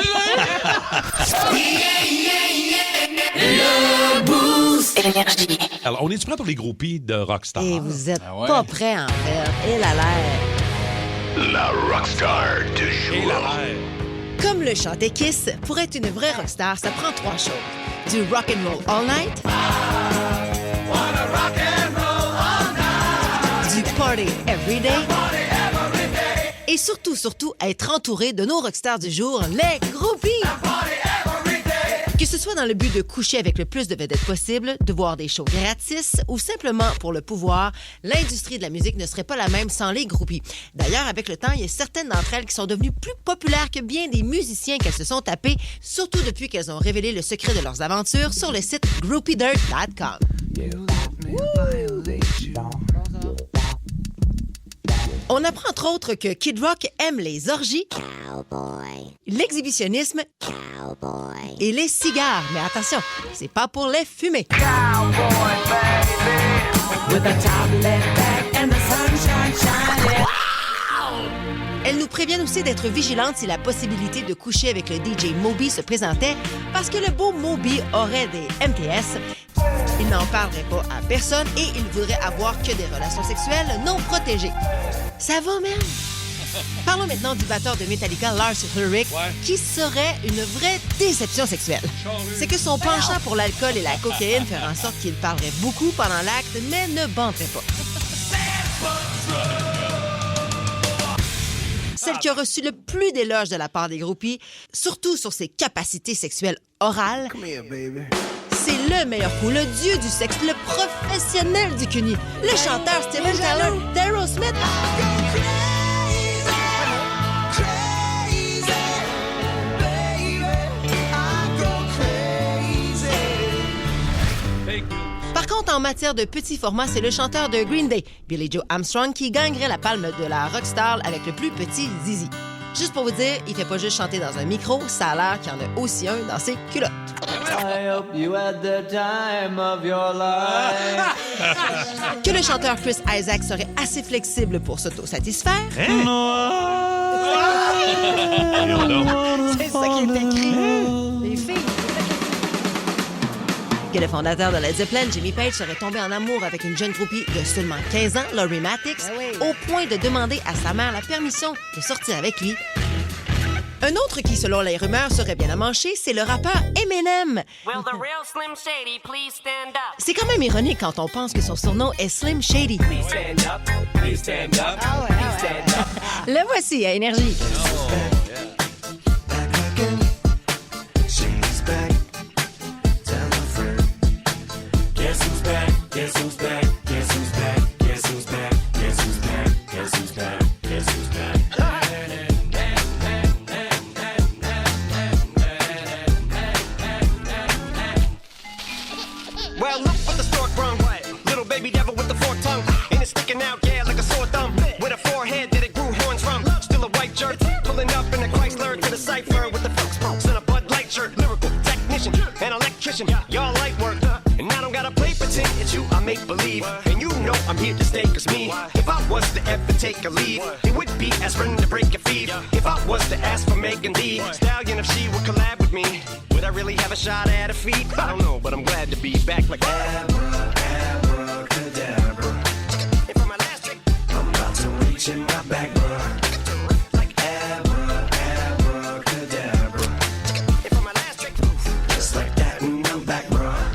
Alors, on est-tu prêt pour les groupies de Rockstar? Et vous êtes Ah ouais? pas prêts, en fait. Et la l'air. La rockstar du Et jour. la l'air. Comme le chantait Kiss, pour être une vraie rockstar, ça prend 3 choses. Du rock and roll all night. Du party every day. Et surtout, être entouré de nos rockstars du jour, les groupies. Que ce soit dans le but de coucher avec le plus de vedettes possible, de voir des shows gratis ou simplement pour le pouvoir, l'industrie de la musique ne serait pas la même sans les groupies. D'ailleurs, avec le temps, il y a certaines d'entre elles qui sont devenues plus populaires que bien des musiciens qu'elles se sont tapés, surtout depuis qu'elles ont révélé le secret de leurs aventures sur le site groupiedirt.com. On apprend entre autres que Kid Rock aime les orgies, l'exhibitionnisme et les cigares. Mais attention, c'est pas pour les fumer. Elles nous préviennent aussi d'être vigilantes si la possibilité de coucher avec le DJ Moby se présentait, parce que le beau Moby aurait des MTS. Il n'en parlerait pas à personne et il voudrait avoir que des relations sexuelles non protégées. Ça va, man? Parlons maintenant du batteur de Metallica, Lars Ulrich, qui serait une vraie déception sexuelle. C'est que son penchant pour l'alcool et la cocaïne ferait en sorte qu'il parlerait beaucoup pendant l'acte, mais ne banterait pas. Celle qui a reçu le plus d'éloges de la part des groupies, surtout sur ses capacités sexuelles orales, c'est le meilleur coup, le dieu du sexe, le professionnel du cuni, le chanteur Steven Tyler d'Aerosmith. Par contre, en matière de petit format, c'est le chanteur de Green Day, Billy Joe Armstrong, qui gagnerait la palme de la rockstar avec le plus petit zizi. Juste pour vous dire, il fait pas juste chanter dans un micro, ça a l'air qu'il y en a aussi un dans ses culottes. Que le chanteur Chris Isaac serait assez flexible pour s'auto-satisfaire. C'est ça qui est écrit. Les filles. Que le fondateur de Led Zeppelin, Jimmy Page, serait tombé en amour avec une jeune groupie de seulement 15 ans, Laurie Mattix, au point de demander à sa mère la permission de sortir avec lui. Un autre qui, selon les rumeurs, serait bien amanché, c'est le rappeur Eminem. Will the real Slim Shady please stand up? C'est quand même ironique quand on pense que son surnom est Slim Shady. Please stand up, please stand up, please stand up. Le voici à Énergie. Shady's back. Tell a friend. Guess who's back? Guess who's back? Guess who's back? Guess who's back? Guess who's back? Guess who's back? Guess who's back? Well, look what the stork brung. Little baby devil with the forked tongue. And it's sticking out, yeah, like a sore thumb. With a forehead that it grew horns from. Still a white jerk. Pulling up in a Chrysler to the cipher with the folks pokes and a Bud Light shirt. Lyrical technician, an electrician. Y'all light work. And I don't gotta play pretend. It's you I make believe. And you know I'm here to stay, cause me. If I was to ever take a leave, it would be aspirin to break your feet. If I was to ask for Megan Thee Stallion, if she would collab with me, would I really have a shot at her feet? I don't know, but I'm glad to be back like abracadabra. And for my last trick, I'm about to reach in my back, bruh. Like abracadabra. And for my last trick, just like that, and I'm back, bruh.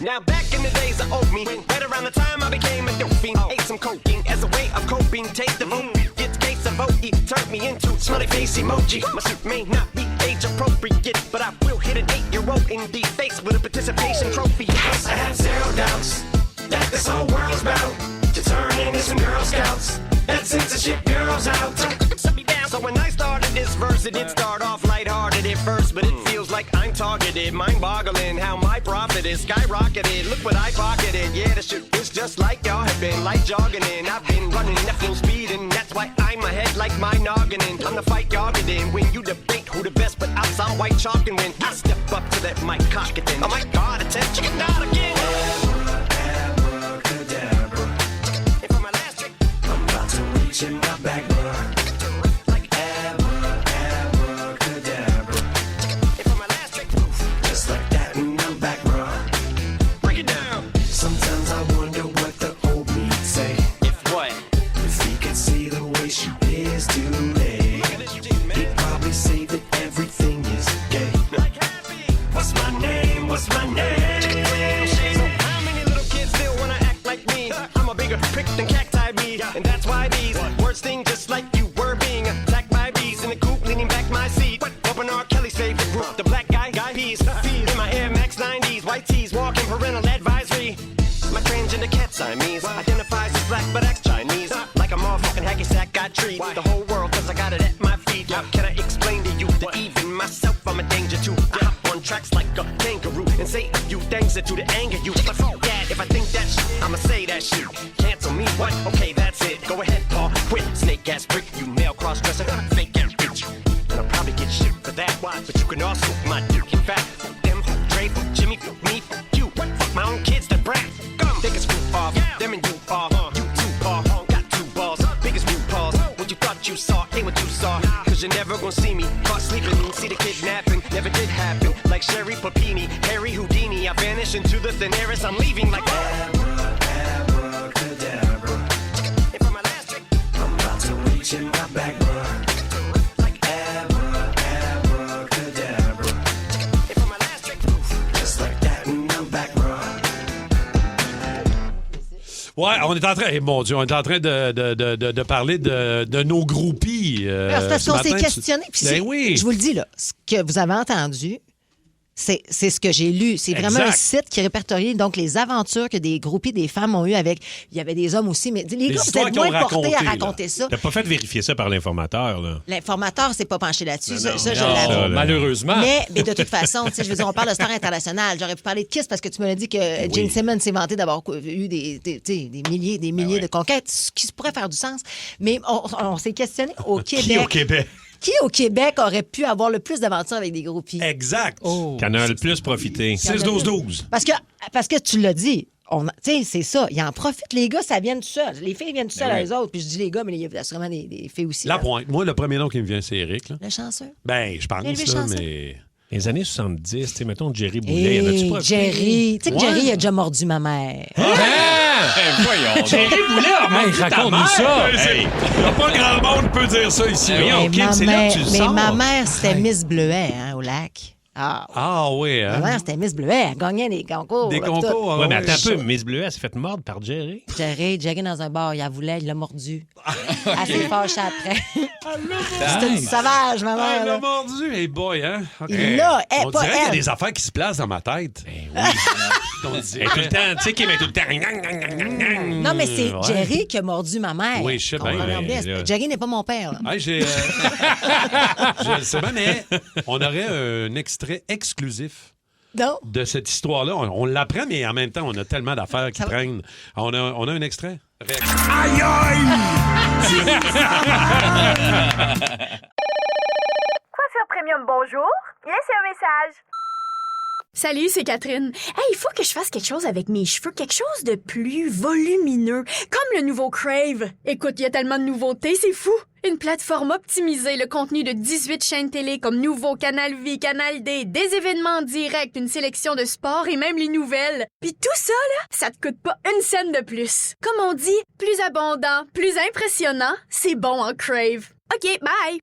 Now back in the days of old me, right around the time I became a dope fiend, ate some cocaine as a way of coping. Take the vote, get the case of OE, turned me into smiley face emoji. My suit may not be age appropriate, but I will hit an 8-year-old in the face with a participation trophy. Yes, I have zero doubts that this whole world's about to turn into some Girl Scouts and censorship girls out. Shut me down. So when I started this verse, it did start off lighthearted at first, but it feels like I'm targeted. Mind-boggling how my profit is skyrocketed. Look what I pocketed. Yeah, the shit is just like y'all have been, like jogging in. I've been running at full speed, and that's why I'm ahead like my noggin. I'm the fight y'all get in when you debate who the best, but I'm some white chalk and win. I step up to that mic cock it then. Oh my God, attention, chicken out again. Abracadabra. And for my last trick, I'm about to reach in my back, bruh. Like abracadabra. And for my last trick, just like that, and I'm back, bruh. Break it down. Sometimes I wonder what the old me say. If what? If he could see the way she is today, he'd probably say that everything is gay. What's my name? What's my name? So how many little kids still wanna act like me? I'm a bigger prick than cacti bee, and that's why these words sting just like you were being attacked by bees in the coop, leaning back my seat. Open R. Kelly's favorite group, the black guy peas. In my Air Max 90s, white tees, walking parental advisory. My transgender cat Siamese identifies as black but acts Chinese. Like a motherfucking hacky sack, I treat the whole world cause I got it at my feet. How can I explain to you that even myself I'm a danger to? I hop on tracks like a kangaroo and say a few things that do to anger you. But fuck that, if I think that shit, I'ma say that shit. Cancel me, what? Okay, that's it. Go ahead, Paul, quit. Snake ass prick, you male cross-dresser, fake ass bitch. And I'll probably get shit for that, but you can also my dick. In fact, fuck them, fuck Dre, fuck Jimmy, fuck me, fuck you. Fuck my own kids, the brat. Come, take a screw off, them and you off. You too, Paul, got two balls, biggest new balls. What you thought you saw, ain't what you saw. Cause you're never gonna see me caught sleeping, see the kidnapping, never did happen. Like Sherry Papini, Harry Houdini, I vanish into the thin air as I'm leaving like abracadabra. And for my last trick, I'm about to reach in my back, bruh. Like abracadabra. And for my last trick, just like that, and I'm back, bruh. Ouais, on est en train, mon Dieu, on est en train de parler de nos groupies. Alors, c'est parce qu'on s'est questionné. Puis Ben oui. Je vous le dis, là, ce que vous avez entendu, c'est ce que j'ai lu. C'est vraiment Exact. un site qui répertorie donc les aventures que des groupies, des femmes ont eues avec. Il y avait des hommes aussi, mais les gars, vous êtes moins portés à raconter ça. T'as pas fait vérifier ça par l'informateur, là. L'informateur s'est pas penché là-dessus. Ça, je non, l'avoue. malheureusement. Mais de toute façon, je veux dire, on parle de star international. J'aurais pu parler de Kiss parce que tu m'as dit que Gene Simmons s'est vanté d'avoir eu des milliers de conquêtes, ce qui pourrait faire du sens. Mais on s'est questionné au Québec. Qui au Québec? Qui au Québec aurait pu avoir le plus d'aventures avec des groupies? Exact. Qui en a le plus profité. 6-12-12. Parce que tu l'as dit. C'est ça. Ils en profitent, les gars, ça vient tout seul. Les filles viennent tout seul à eux autres. Puis je dis les gars, mais il y a sûrement des filles aussi. La pointe. Moi, le premier nom qui me vient, c'est Eric. Là. Le chanceux. Ben, je pense, Élevé là, chanceux. mais... Les années 70, tu sais, mettons Jerry Boulet, y en a-tu pas? Jerry. Tu sais que Jerry a déjà mordu ma mère. Hein? Voyons. Jerry Boulet, Hey, raconte-nous ça. Il n'y a pas grand monde qui peut dire ça ici. Voyons, Kim, c'est là que tu le mais sors. ma mère, c'était Miss Bleuet, au lac. Ah oui, Ma hein? mère, c'était Miss Bleuet. Elle gagnait des concours. Des là, concours, tout. hein, Ouais, mais attends un peu, Miss Bleuet, elle s'est fait mordre par Jerry. Jerry dans un bar, il la voulait, il l'a mordu. Elle s'est fâchée après. C'était une sauvage, ma mère. Elle l'a là. mordu, hey boy, hein? OK. Il l'a, On pas dirait qu'il y a elle. des affaires qui se placent dans ma tête. On Elle dirait. est tout le temps, tu sais, Kim est tout le temps. Non, mais c'est Ouais. Jerry qui a mordu ma mère. Oui, je sais bien, Comprends mais bien. là- Jerry n'est pas mon père. Là. Hey, je le sais bien, mais on aurait un extrait exclusif Non. de cette histoire-là. On l'apprend, mais en même temps, on a tellement d'affaires qui traînent. On a un extrait. Aïe, aïe! Coiffure Premium, bonjour. Laissez un message. Salut, c'est Catherine. Hey, il faut que je fasse quelque chose avec mes cheveux, quelque chose de plus volumineux, comme le nouveau Crave. Écoute, il y a tellement de nouveautés, c'est fou. Une plateforme optimisée, le contenu de 18 chaînes télé comme Nouveau, Canal Vie, Canal D, des événements directs, une sélection de sports et même les nouvelles. Puis tout ça, là, ça te coûte pas une scène de plus. Comme on dit, plus abondant, plus impressionnant, c'est bon en Crave. OK, bye!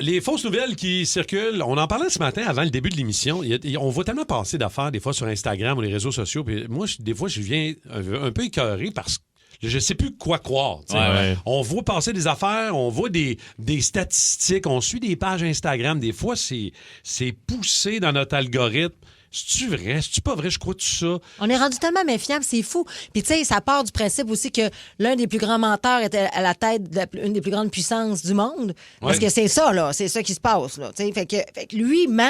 Les fausses nouvelles qui circulent, on en parlait ce matin avant le début de l'émission. On voit tellement passer d'affaires des fois sur Instagram ou les réseaux sociaux. Puis moi, des fois, je viens un peu écœuré parce que je sais plus quoi croire. Ouais. On voit passer des affaires, on voit des statistiques, on suit des pages Instagram. Des fois, c'est poussé dans notre algorithme. C'est-tu vrai? C'est-tu pas vrai? Je crois tout ça. On est rendu tellement méfiants, c'est fou. Puis, tu sais, ça part du principe aussi que l'un des plus grands menteurs était à la tête d'une des plus grandes puissances du monde. Parce Ouais. que c'est ça, là. C'est ça qui se passe, là. Tu sais, fait que lui ment.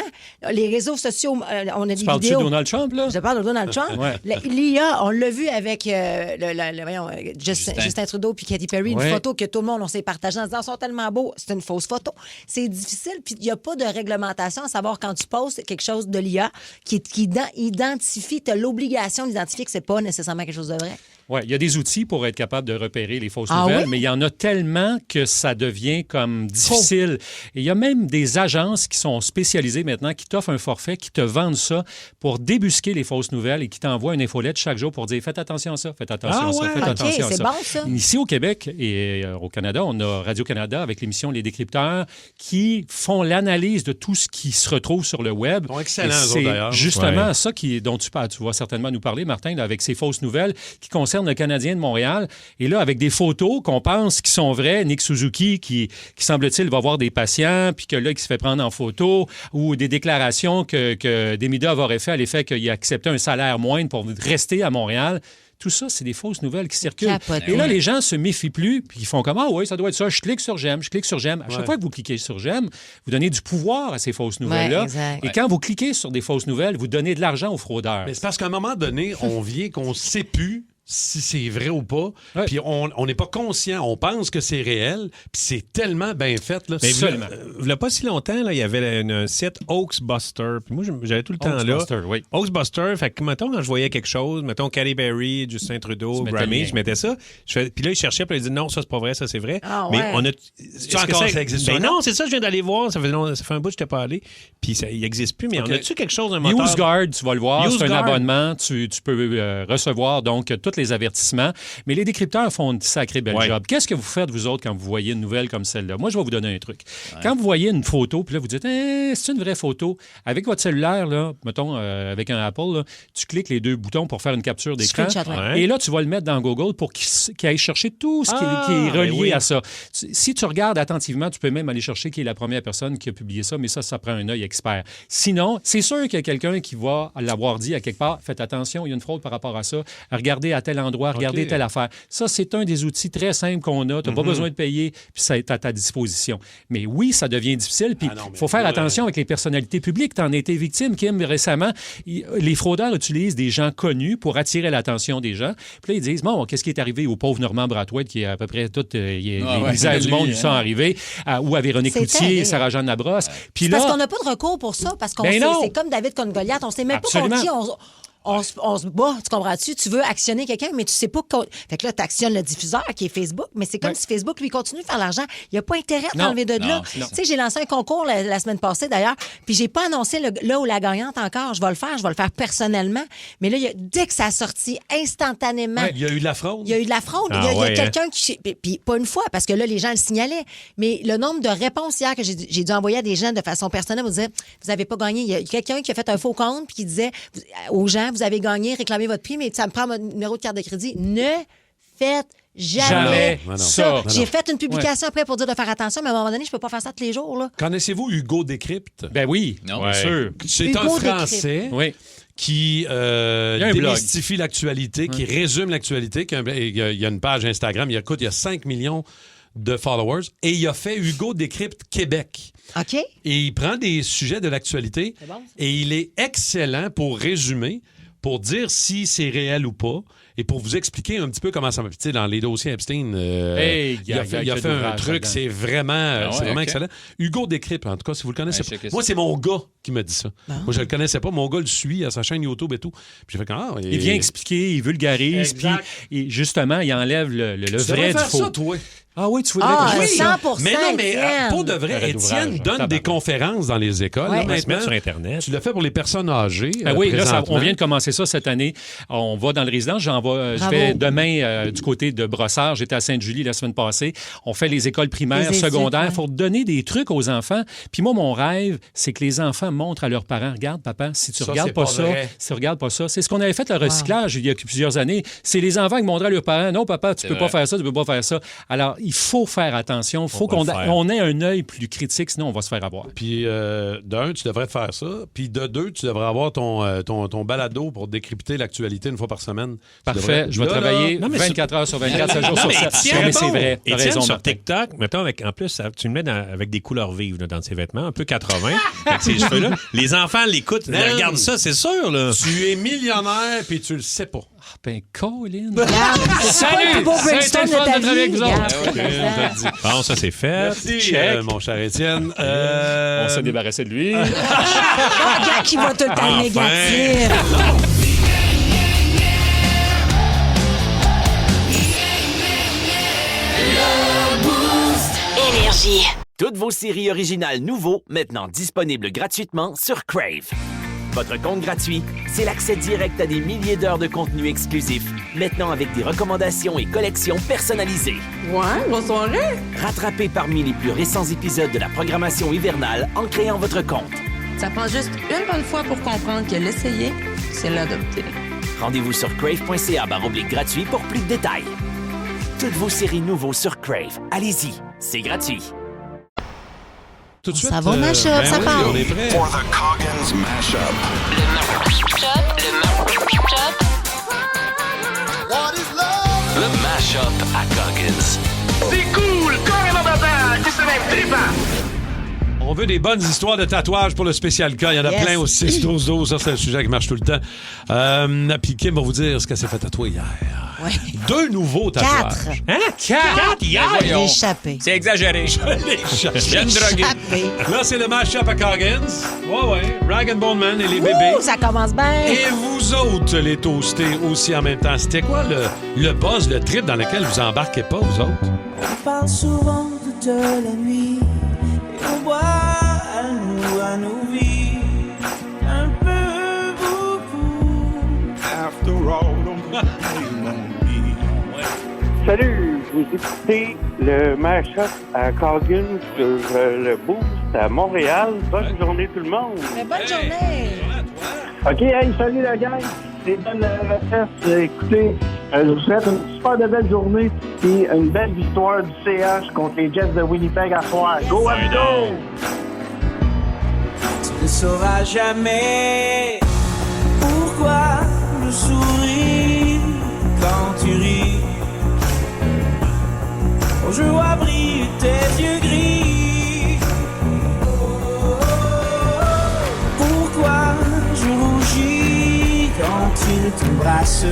Les réseaux sociaux, on a des Tu parles-tu vidéos. de Donald Trump, là? Je parle de Donald Trump. Ouais. L'IA, on l'a vu avec Justin Trudeau puis Katy Perry, Ouais. une photo que tout le monde, on s'est partagée en disant, ils sont tellement beaux. C'est une fausse photo. C'est difficile, puis il n'y a pas de réglementation à savoir quand tu postes quelque chose de l'IA qui identifie, tu as l'obligation d'identifier que c'est pas nécessairement quelque chose de vrai. Oui, il y a des outils pour être capable de repérer les fausses Ah nouvelles, oui? mais il y en a tellement que ça devient comme difficile. Et il y a même des agences qui sont spécialisées maintenant, qui t'offrent un forfait, qui te vendent ça pour débusquer les fausses nouvelles et qui t'envoient une infolette chaque jour pour dire « Faites attention à ça, faites attention à ça, faites OK, attention à c'est ça. bon, ça. Ici, au Québec et au Canada, on a Radio-Canada avec l'émission Les Décrypteurs qui font l'analyse de tout ce qui se retrouve sur le web. Ils sont excellents, Et eux autres, c'est d'ailleurs. justement Ouais. ça dont tu vas certainement nous parler, Martin, là, avec ces fausses nouvelles qui concernent le Canadien de Montréal. Et là, avec des photos qu'on pense qui sont vraies, Nick Suzuki qui semble-t-il, va voir des patients, puis que là, qui se fait prendre en photo, ou des déclarations que Demidov aurait fait à l'effet qu'il acceptait un salaire moindre pour rester à Montréal. Tout ça, c'est des fausses nouvelles qui circulent. Capoté. Et là, les gens se méfient plus, puis ils font comme « Ah oui, ça doit être ça, je clique sur j'aime, je clique sur j'aime. » À chaque Ouais. fois que vous cliquez sur j'aime, vous donnez du pouvoir à ces fausses nouvelles-là. exact. Et quand vous cliquez sur des fausses nouvelles, vous donnez de l'argent aux fraudeurs. Mais c'est parce qu'à un moment donné, on vient qu'on sait plus si c'est vrai ou pas. Puis on n'est pas conscient. On pense que c'est réel. Puis c'est tellement bien fait. Là, Mais seulement. il n'y a pas si longtemps, là, il y avait un site Hoaxbuster. Puis moi, j'avais tout le temps là. Hoaxbuster, oui. Hoaxbuster, fait que, mettons, quand je voyais quelque chose, mettons, Katy Perry, Justin Trudeau, Tu mettais le Grammy, lien. je mettais ça. Puis là, il cherchait, puis il dit non, ça, c'est pas vrai, ça, c'est vrai. Ah, Mais ouais. on a. encore, ça existe Ben encore? non, c'est ça, je viens d'aller voir. Ça fait un bout que je n'étais pas allé. Puis il n'existe plus. Mais OK. on a-tu quelque chose, un moteur? NewsGuard, tu vas le voir, c'est un NewsGuard. abonnement. Tu peux recevoir donc tous les avertissements. Mais les décrypteurs font une sacrée belle Ouais. job. Qu'est-ce que vous faites, vous autres, quand vous voyez une nouvelle comme celle-là? Moi, je vais vous donner un truc. Quand vous voyez une photo, puis là, vous dites c'est une vraie photo. Avec votre cellulaire, là, mettons, avec un Apple, là, tu cliques les deux boutons pour faire une capture d'écran. Screenshot, ouais. Et là, tu vas le mettre dans Google pour qu'il aille chercher tout ce qui est ben relié oui. à ça. Si tu regardes attentivement, tu peux même aller chercher qui est la première personne qui a publié ça, mais ça prend un œil expert. Sinon, c'est sûr qu'il y a quelqu'un qui va l'avoir dit à quelque part, faites attention, il y a une fraude par rapport à ça, regardez à tel endroit, regardez OK. telle affaire. Ça, c'est un des outils très simples qu'on a. Tu n'as pas besoin de payer, puis ça est à ta disposition. Mais oui, ça devient difficile, puis Ah non, il mais faut faire là, attention avec les personnalités publiques. Tu en as été victime, Kim, récemment. Les fraudeurs utilisent des gens connus pour attirer l'attention des gens. Puis là, ils disent, bon, qu'est-ce qui est arrivé au pauvre Normand Brathwaite, qui est à peu près toutes les misères du monde lui sont arrivées, ou à Véronique C'est Cloutier, terrible. Sarah-Jeanne Labrosse. Puis C'est là, parce qu'on n'a pas de recours pour ça, parce qu'on Ben sait, non. c'est comme David contre Goliath, on sait même Absolument. pas contre qui on se bat, tu comprends-tu? Tu veux actionner quelqu'un, mais tu sais pas... Fait que là, tu actionnes le diffuseur qui est Facebook, mais c'est comme si Facebook, lui, continue de faire l'argent. Il n'y a pas intérêt à t'enlever de là. Tu sais, j'ai lancé un concours la semaine passée, d'ailleurs, puis j'ai pas annoncé là où la gagnante encore. Je vais le faire personnellement. Mais là, dès que ça a sorti, instantanément... Il y a eu de la fraude. Il y a eu de la fraude. Il y a quelqu'un qui... Puis pas une fois, parce que là, les gens le signalaient. Mais le nombre de réponses hier que j'ai dû envoyer à des gens de façon personnelle, vous disait, vous n'avez pas gagné. Il y a quelqu'un qui a fait un faux compte puis qui disait aux gens, vous avez gagné, réclamez votre prix, mais ça me prend mon numéro de carte de crédit. Ne faites jamais ça. J'ai fait une publication après pour dire de faire attention, mais à un moment donné, je peux pas faire ça tous les jours. Là. Connaissez-vous Hugo Décrypte? Ben oui, bien sûr. C'est un Français qui démystifie l'actualité, qui résume l'actualité. Il y a une page Instagram, il y a 5 millions de followers, et il a fait Hugo Décrypte Québec. OK. Et il prend des sujets de l'actualité, et il est excellent pour résumer, pour dire si c'est réel ou pas, et pour vous expliquer un petit peu comment ça va. Tu sais, dans les dossiers Epstein, il a fait un truc, c'est vraiment excellent. Hugo Décrypte, en tout cas, si vous le connaissez pas. Moi, c'est mon gars qui m'a dit ça. Moi, je le connaissais pas. Mon gars le suit à sa chaîne YouTube et tout. Puis j'ai fait il vient expliquer, il vulgarise, puis justement, il enlève le vrai du faux. Faire ça, toi. Ah oui, tu voudrais que je 100%. Mais non, mais pour de vrai, Étienne donne des conférences dans les écoles. On va se mettre sur Internet. Tu l'as fait pour les personnes âgées. Oui, là, on vient de commencer ça cette année. On va dans le résidence. Je vais demain du côté de Brossard. J'étais à Sainte-Julie la semaine passée. On fait les écoles primaires, secondaires. Il faut donner des trucs aux enfants. Puis moi, mon rêve, c'est que les enfants montrent à leurs parents, regarde, papa, si tu regardes pas ça, c'est ce qu'on avait fait le recyclage il y a plusieurs années. C'est les enfants qui montraient à leurs parents, non, papa, tu peux pas faire ça, tu peux pas faire ça. Alors, il faut faire attention. Il faut qu'on ait un œil plus critique, sinon on va se faire avoir. Puis, d'un, tu devrais faire ça. Puis, de deux, tu devrais avoir ton balado pour décrypter l'actualité une fois par semaine. Parfait. Je vais travailler 24 heures sur 24, 7 jours sur 7. Mais c'est vrai. T'as raison, sur TikTok, mettons, en plus, tu le mets avec des couleurs vives dans tes vêtements, un peu 80, avec ces cheveux-là. Les enfants l'écoutent, ils regardent ça, c'est sûr. Là. Tu es millionnaire, puis tu le sais pas. Ah, ben, Colin! Salut! C'est le fun de travailler avec vous autres. Bon, ça, c'est fait. Merci, mon cher Étienne. On s'est débarrassé de lui. Regarde qui va tout le temps négatif. Énergie. Toutes vos séries originales nouveaux, maintenant disponibles gratuitement sur Crave. Votre compte gratuit, c'est l'accès direct à des milliers d'heures de contenu exclusif, maintenant avec des recommandations et collections personnalisées. Ouais, bonne soirée! Rattrapez parmi les plus récents épisodes de la programmation hivernale en créant votre compte. Ça prend juste une bonne fois pour comprendre que l'essayer, c'est l'adopter. Rendez-vous sur crave.ca/gratuit pour plus de détails. Toutes vos séries nouveaux sur Crave. Allez-y, c'est gratuit. Tout de suite. Ça va, Mashup, ça part. On est prêt. For the Coggins Mashup. Le Mashup à Coggins. C'est cool! Carrément bavard! C'est même trippant! On veut des bonnes histoires de tatouages pour le spécial cas. Il y en a plein au 6-12-12. Ça, c'est le sujet qui marche tout le temps. Puis Kim va vous dire ce qu'elle s'est fait tatouer hier. Ouais. 2 nouveaux tatouages. 4. Hein? 4 hier? J'ai échappé. C'est exagéré. Je viens de droguer. Là, c'est le Mashup à Coggins. Ouais. Rag and Bone Man et les bébés. Ça commence bien. Et vous autres, les toastés, aussi en même temps. C'était quoi le buzz, le trip dans lequel vous embarquez pas, vous autres? On parle souvent toute la nuit. On boit à nos vies, un peu beaucoup. After all, Salut, vous écoutez le Mashup à Coggins sur le Boost à Montréal. Bonne journée tout le monde. Bonne journée. OK, hey, salut la gang. C'est Ben RFS. Écoutez, je vous souhaite une super de belle journée et une belle victoire du CH contre les Jets de Winnipeg à soir. Go, let's go! Tu ne sauras jamais pourquoi je souris quand tu ris. Oh, je vois briller tes yeux gris. Pourquoi je rougis quand tu t'embrasses.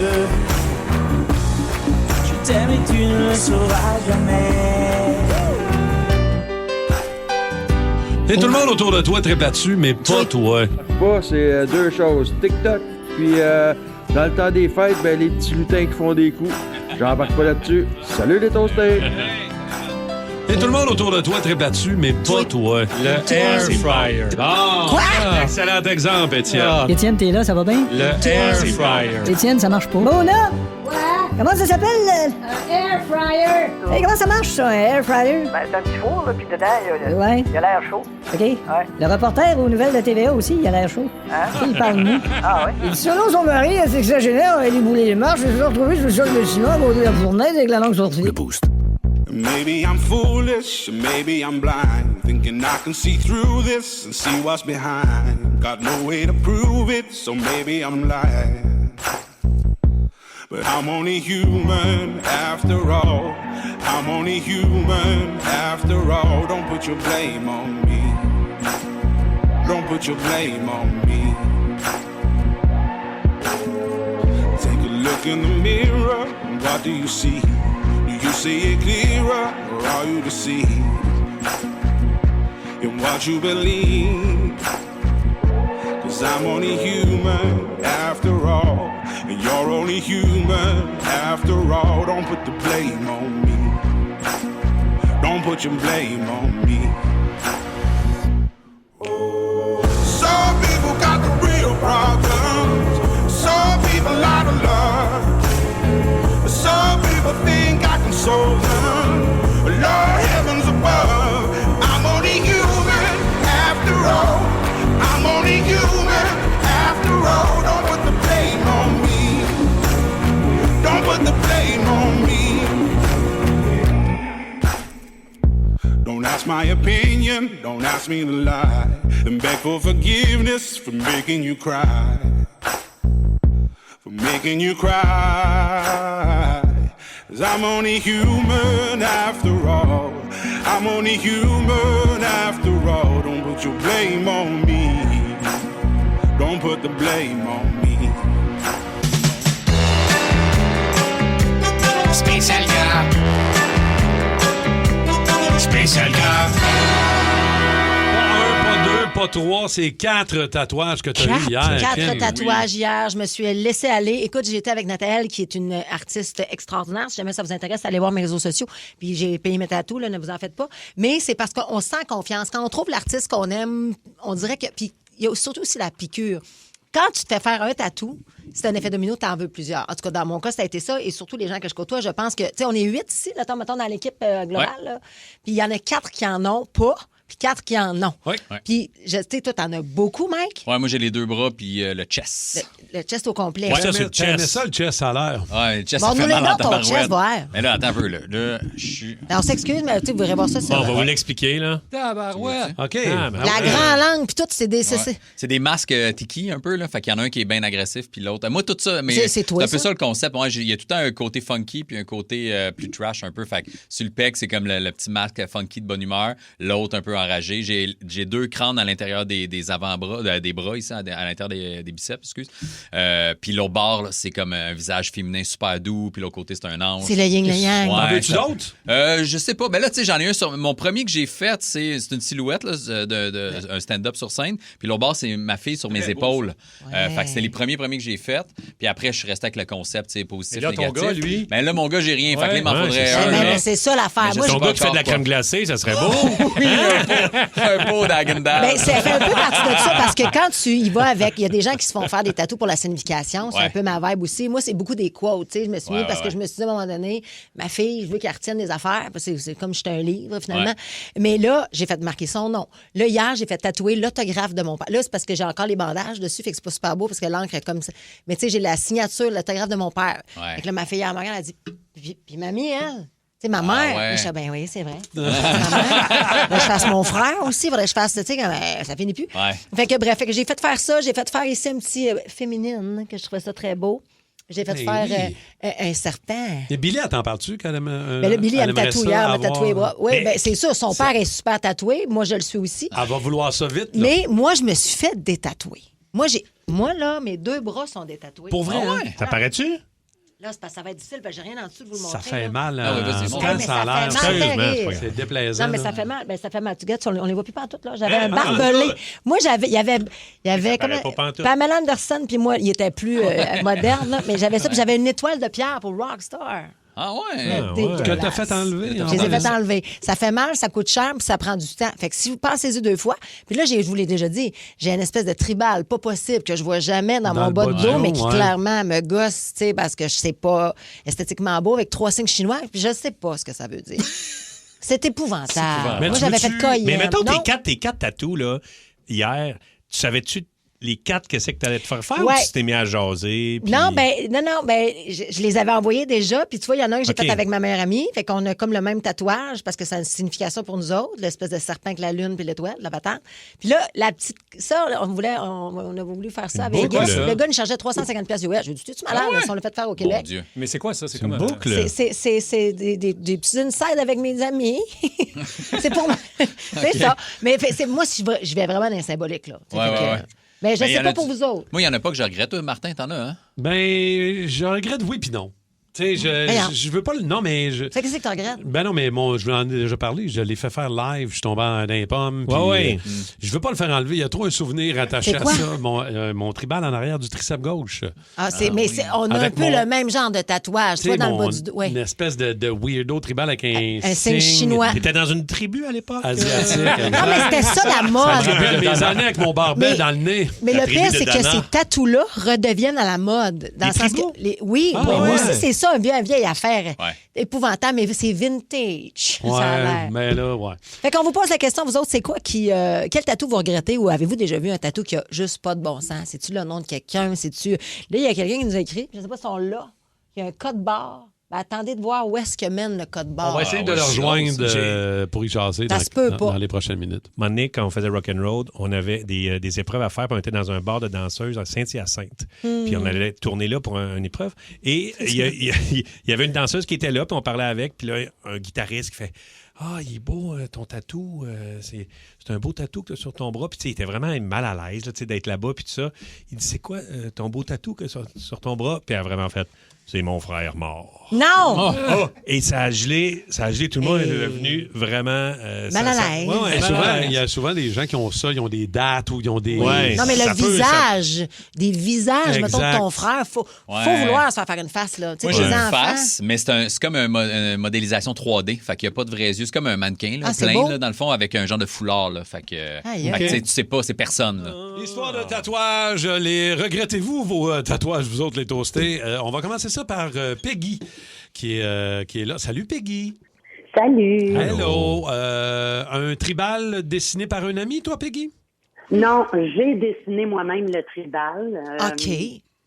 Je t'aime et tu ne le sauras jamais. Et tout le monde autour de toi tripe là-dessus, mais pas toi. pas, c'est deux choses. TikTok, puis dans le temps des fêtes, ben, les petits lutins qui font des coups. J'embarque pas là-dessus. Salut les toastés! Et tout le monde autour de toi tripe là-dessus, mais pas toi. Le air fryer. Quoi? Excellent exemple, Étienne. Étienne, t'es là, ça va bien? Le air fryer. Étienne, ça marche pas. Mona! Comment ça s'appelle? Un air fryer. Hey, comment ça marche, ça, un air fryer? Ben, c'est un petit four, là, puis dedans, il y a l'air chaud. OK. Le reporter aux nouvelles de TVA aussi, il a l'air chaud. Il parle de nous. Ah ouais? Il dit, selon son mari, c'est exagéré, on a déboulé les marches, je me suis retrouvé sur le sol de ciment à côté de la fournaise avec la langue sortie. Le boost. Maybe I'm foolish, maybe I'm blind, thinking I can see through this and see what's behind. Got no way to prove it, so maybe I'm lying. But I'm only human after all. I'm only human after all. Don't put your blame on me. Don't put your blame on me. Take a look in the mirror, what do you see? Do you see it clearer, or are you deceived in what you believe? 'Cause I'm only human after all, and you're only human after all. Don't put the blame on me. Don't put your blame on me. Some people got the real problems. Some people out of love. Some people think I can solve them. Lord, heavens above, I'm only human after all. I'm only human after all. Don't put the blame on me. Don't put the blame on me. Don't ask my opinion, don't ask me to lie. Then beg for forgiveness for making you cry. For making you cry. 'Cause I'm only human after all. I'm only human after all. Don't put your blame on me. Don't put the blame on me. Spécial gars. Spécial gars. Pas 3, c'est 4 tatouages que tu as eu hier. 4 tatouages hier. Je me suis laissée aller. Écoute, j'étais avec Nathalie, qui est une artiste extraordinaire. Si jamais ça vous intéresse, allez voir mes réseaux sociaux. Puis j'ai payé mes tatous, là, ne vous en faites pas. Mais c'est parce qu'on se sent confiance. Quand on trouve l'artiste qu'on aime, on dirait que... Puis il y a surtout aussi la piqûre. Quand tu te fais faire un tatou, c'est un effet domino, tu en veux plusieurs. En tout cas, dans mon cas, ça a été ça. Et surtout, les gens que je côtoie, je pense que... Tu sais, on est 8 ici, là, mettons, dans l'équipe globale. Là. Puis il y en a 4 qui en ont pas. Puis 4 qui en ont. Oui. Puis, tu sais, toi, t'en as beaucoup, Mike? Ouais, moi, j'ai les 2 bras puis le chest. Le chest au complet. Ouais, t'aimais ça, le chest, ça a l'air. Ouais, le chest, Bon, ça fait nous mal les en noms, ton tabarouette. chest, voir. Mais là, attends un peu, là. Là, je suis... On s'excuse, mais tu voudrais voir ça. Bon, on va vous l'expliquer, là. Tabarouette. OK. La grande langue, puis tout, c'est des... Ouais. C'est des masques tiki un peu, là. Fait qu'il y en a un qui est bien agressif, puis l'autre. Moi, tout ça, mais c'est toi, un peu ça? ça le concept. Ouais, il y a tout le temps un côté funky, puis un côté plus trash un peu. Fait que sur le pec, c'est comme le petit masque funky de bonne humeur. L'autre, un peu enragé. J'ai 2 crânes à l'intérieur des avant-bras, des bras ici, à l'intérieur des biceps, excuse. Puis l'autre bord, là, c'est comme un visage féminin super doux, puis l'autre côté, c'est un ange. C'est le yin, le yang. T'en veux-tu d'autres? Je sais pas. Ben là, tu sais, j'en ai un sur... Mon premier que j'ai fait, c'est une silhouette, là, un stand-up sur scène. Puis l'autre bord, c'est ma fille sur mes épaules. Fait que c'est les premiers que j'ai fait. Puis après, je suis resté avec le concept, tu sais, positif, et là, négatif. ton gars, lui? Ben là, mon gars, j'ai rien. Fait que là, il m'en Ouais, faudrait c'est un. ça. Mais c'est ça l'affaire. Moi, Ton je gars qui fait de la crème glacée, ça serait beau. Oui, un pot d'Haagen-Dazs. Ben, ça fait un peu partie de ça parce que quand tu y vas avec, il y a des gens qui se font faire des tatous pour la signification. C'est un peu ma vibe aussi. Moi, c'est beaucoup des quotes. Tu sais, je me suis mis parce que je me suis dit à un moment donné, ma fille, je veux qu'elle retienne des affaires. Parce que c'est comme j'étais un livre finalement. Mais là, j'ai fait marquer son nom. Là, hier, j'ai fait tatouer l'autographe de mon père. Là, c'est parce que j'ai encore les bandages dessus, fait que c'est pas super beau parce que l'encre est comme ça. Mais tu sais, j'ai la signature, l'autographe de mon père. Fait que là, ma fille, elle me regarde, elle dit, puis mamie, elle. Tu sais, ma mère. ouais. Je dis, ben oui, c'est vrai. Ma mère. Là, je fasse mon frère aussi. Il faudrait que je fasse, tu sais, ça finit plus. Fait que bref, j'ai fait faire ça. J'ai fait faire ici un petit féminine, que je trouvais ça très beau. J'ai fait faire un serpent. Et Billy, elle t'en parle-tu quand même? Ben là, Billy, elle me tatoue hier, elle m'a tatoué les bras. Oui, Mais... ben c'est ça. Son père est super tatoué. Moi, je le suis aussi. Elle va vouloir ça vite. Là. Mais moi, je me suis fait détatouer. Moi, là, mes 2 bras sont détatoués. Pour vrai, Ça paraît-tu? Là, c'est parce que ça va être difficile, parce que j'ai rien en dessous de vous le Ça montrer. fait là. mal. Ah oui, vas-y, montre. Quand Mais ça a l'air. fait mal, Sérieusement, terrible. c'est déplaisant. Non, mais là. ça fait mal. Ben, ça fait mal. Tu regardes, on les voit plus partout, là. J'avais un barbelé. Moi, il y avait paraît pas pantoute. Pamela Anderson, puis moi, il était plus moderne, là, mais j'avais ça, puis j'avais une étoile de pierre pour Rockstar. Ah ouais? Que t'as fait enlever. Je les ai fait enlever. Ça fait mal, ça coûte cher, puis ça prend du temps. Fait que si vous pensez-y 2 fois, puis là, je vous l'ai déjà dit, j'ai une espèce de tribal pas possible que je vois jamais dans mon le bas de bas du dos, dos, mais qui ouais. clairement me gosse, tu sais, parce que je sais pas esthétiquement beau avec 3 signes chinois, puis je sais pas ce que ça veut dire. C'est épouvantable. Mais Moi, tu j'avais veux-tu- fait coller. Mais mettons Non. tes quatre tatous, là, hier, tu savais-tu les 4, qu'est-ce que tu allais te faire faire Ouais. ou tu t'es mis à jaser? puis- Non, je les avais envoyés déjà. Puis tu vois, il y en a un que j'ai OK. fait avec ma meilleure amie. Fait qu'on a comme le même tatouage parce que ça a une signification pour nous autres, l'espèce de serpent avec la lune puis l'étoile, la patente. Puis là, la petite. Ça, on a voulu faire ça avec boucle, Vegas. ça. Le gars, il chargeait 350$ US. J'ai dit, tu es malade? Ah ouais? Si on l'a fait faire au Québec. Mon Dieu. Mais c'est quoi ça? C'est Une comme boucle. C'est des petits insides avec mes amis. C'est pour c'est ça. Mais moi, je vais vraiment dans les symboliques, là. Ouais, ouais, ouais. Mais je Mais y sais en pas a- pour vous autres. Moi, il n'y en a pas que je regrette. Toi, Martin, t'en as, hein? Ben, je regrette oui puis non. Tu sais, Voyons. je veux pas le. Non, mais. Fait qu'est-ce que tu regrettes? Ben non, mais je l'en ai déjà parlé. Je l'ai fait faire live. Je suis tombé dans les pommes. puis, ouais. Je veux pas le faire enlever. Il y a trop un souvenir attaché C'est à quoi? ça. Mon tribal en arrière du triceps gauche. On a Avec un peu mon- le même genre de tatouage. Tu Toi, sais, dans le bas mon- du dos. Ouais. Une espèce de weirdo tribal avec un signe chinois. T'étais dans une tribu à l'époque? asiatique. Non, mais c'était ça la Ça me mode. rappelle mes années avec mon barbet Mais- dans le nez. Mais La le tribu pire, de c'est que Dana. ces tatous-là redeviennent à la mode. Dans Les le sens tribaux? que. Oui, Ah, moi ouais. aussi, c'est ça, une vieille affaire Ouais. épouvantable, mais c'est vintage. Ça a Ouais, l'air. mais là, ouais. Fait qu'on vous pose la question, vous autres, c'est quoi quel tatou vous regrettez ou avez-vous déjà vu un tatou qui a juste pas de bon sens? C'est-tu le nom de quelqu'un? C'est-tu. Là, il y a quelqu'un qui nous a écrit, je sais pas si on l'a, il y a un code barre. Ben, attendez de voir où est-ce que mène le code barre. On va essayer de ouais, le c'est rejoindre drôle, ça. pour y chasser Ça se peut pas. dans les prochaines minutes. Un moment donné, quand on faisait Rock'n'Roll, on avait des épreuves à faire, puis on était dans un bar de danseuses à Saint-Hyacinthe. Puis on allait tourner là pour une épreuve. Et il y avait une danseuse qui était là, puis on parlait avec, puis là, un guitariste qui fait « Ah, il est beau, ton tatou. C'est un beau tatou que tu as sur ton bras. » Puis tu sais, il était vraiment mal à l'aise là, tu sais, d'être là-bas, puis tout ça. Il dit « C'est quoi ton beau tatou que sur ton bras? » Puis elle a vraiment fait « C'est mon frère mort. » Non! Et ça a gelé tout le monde est devenu vraiment... Mal à l'aise. Ouais, souvent, il y a souvent des gens qui ont ça, ils ont des dates ou ils ont des... Ouais. Non, mais Ça le peut, visage, des visages, Exact. mettons, de ton frère, faut Ouais. vouloir se faire une face, là. Tu sais, Moi, j'ai les une enfants. face, mais c'est comme une modélisation 3D. Fait qu'il n'y a pas de vrais yeux. C'est comme un mannequin, là, Ah, c'est plein, beau. là, dans le fond, avec un genre de foulard. Là. Fait que, Aïe, fait que, ok. tu sais, tu sais pas, c'est personne. Là. Histoire de tatouage, regrettez-vous vos tatouages, vous autres les toastés? On va commencer ça par Peggy, qui est là. Salut Peggy! Salut! Hello! Un tribal dessiné par un ami, toi, Peggy? Non, j'ai dessiné moi-même le tribal. OK.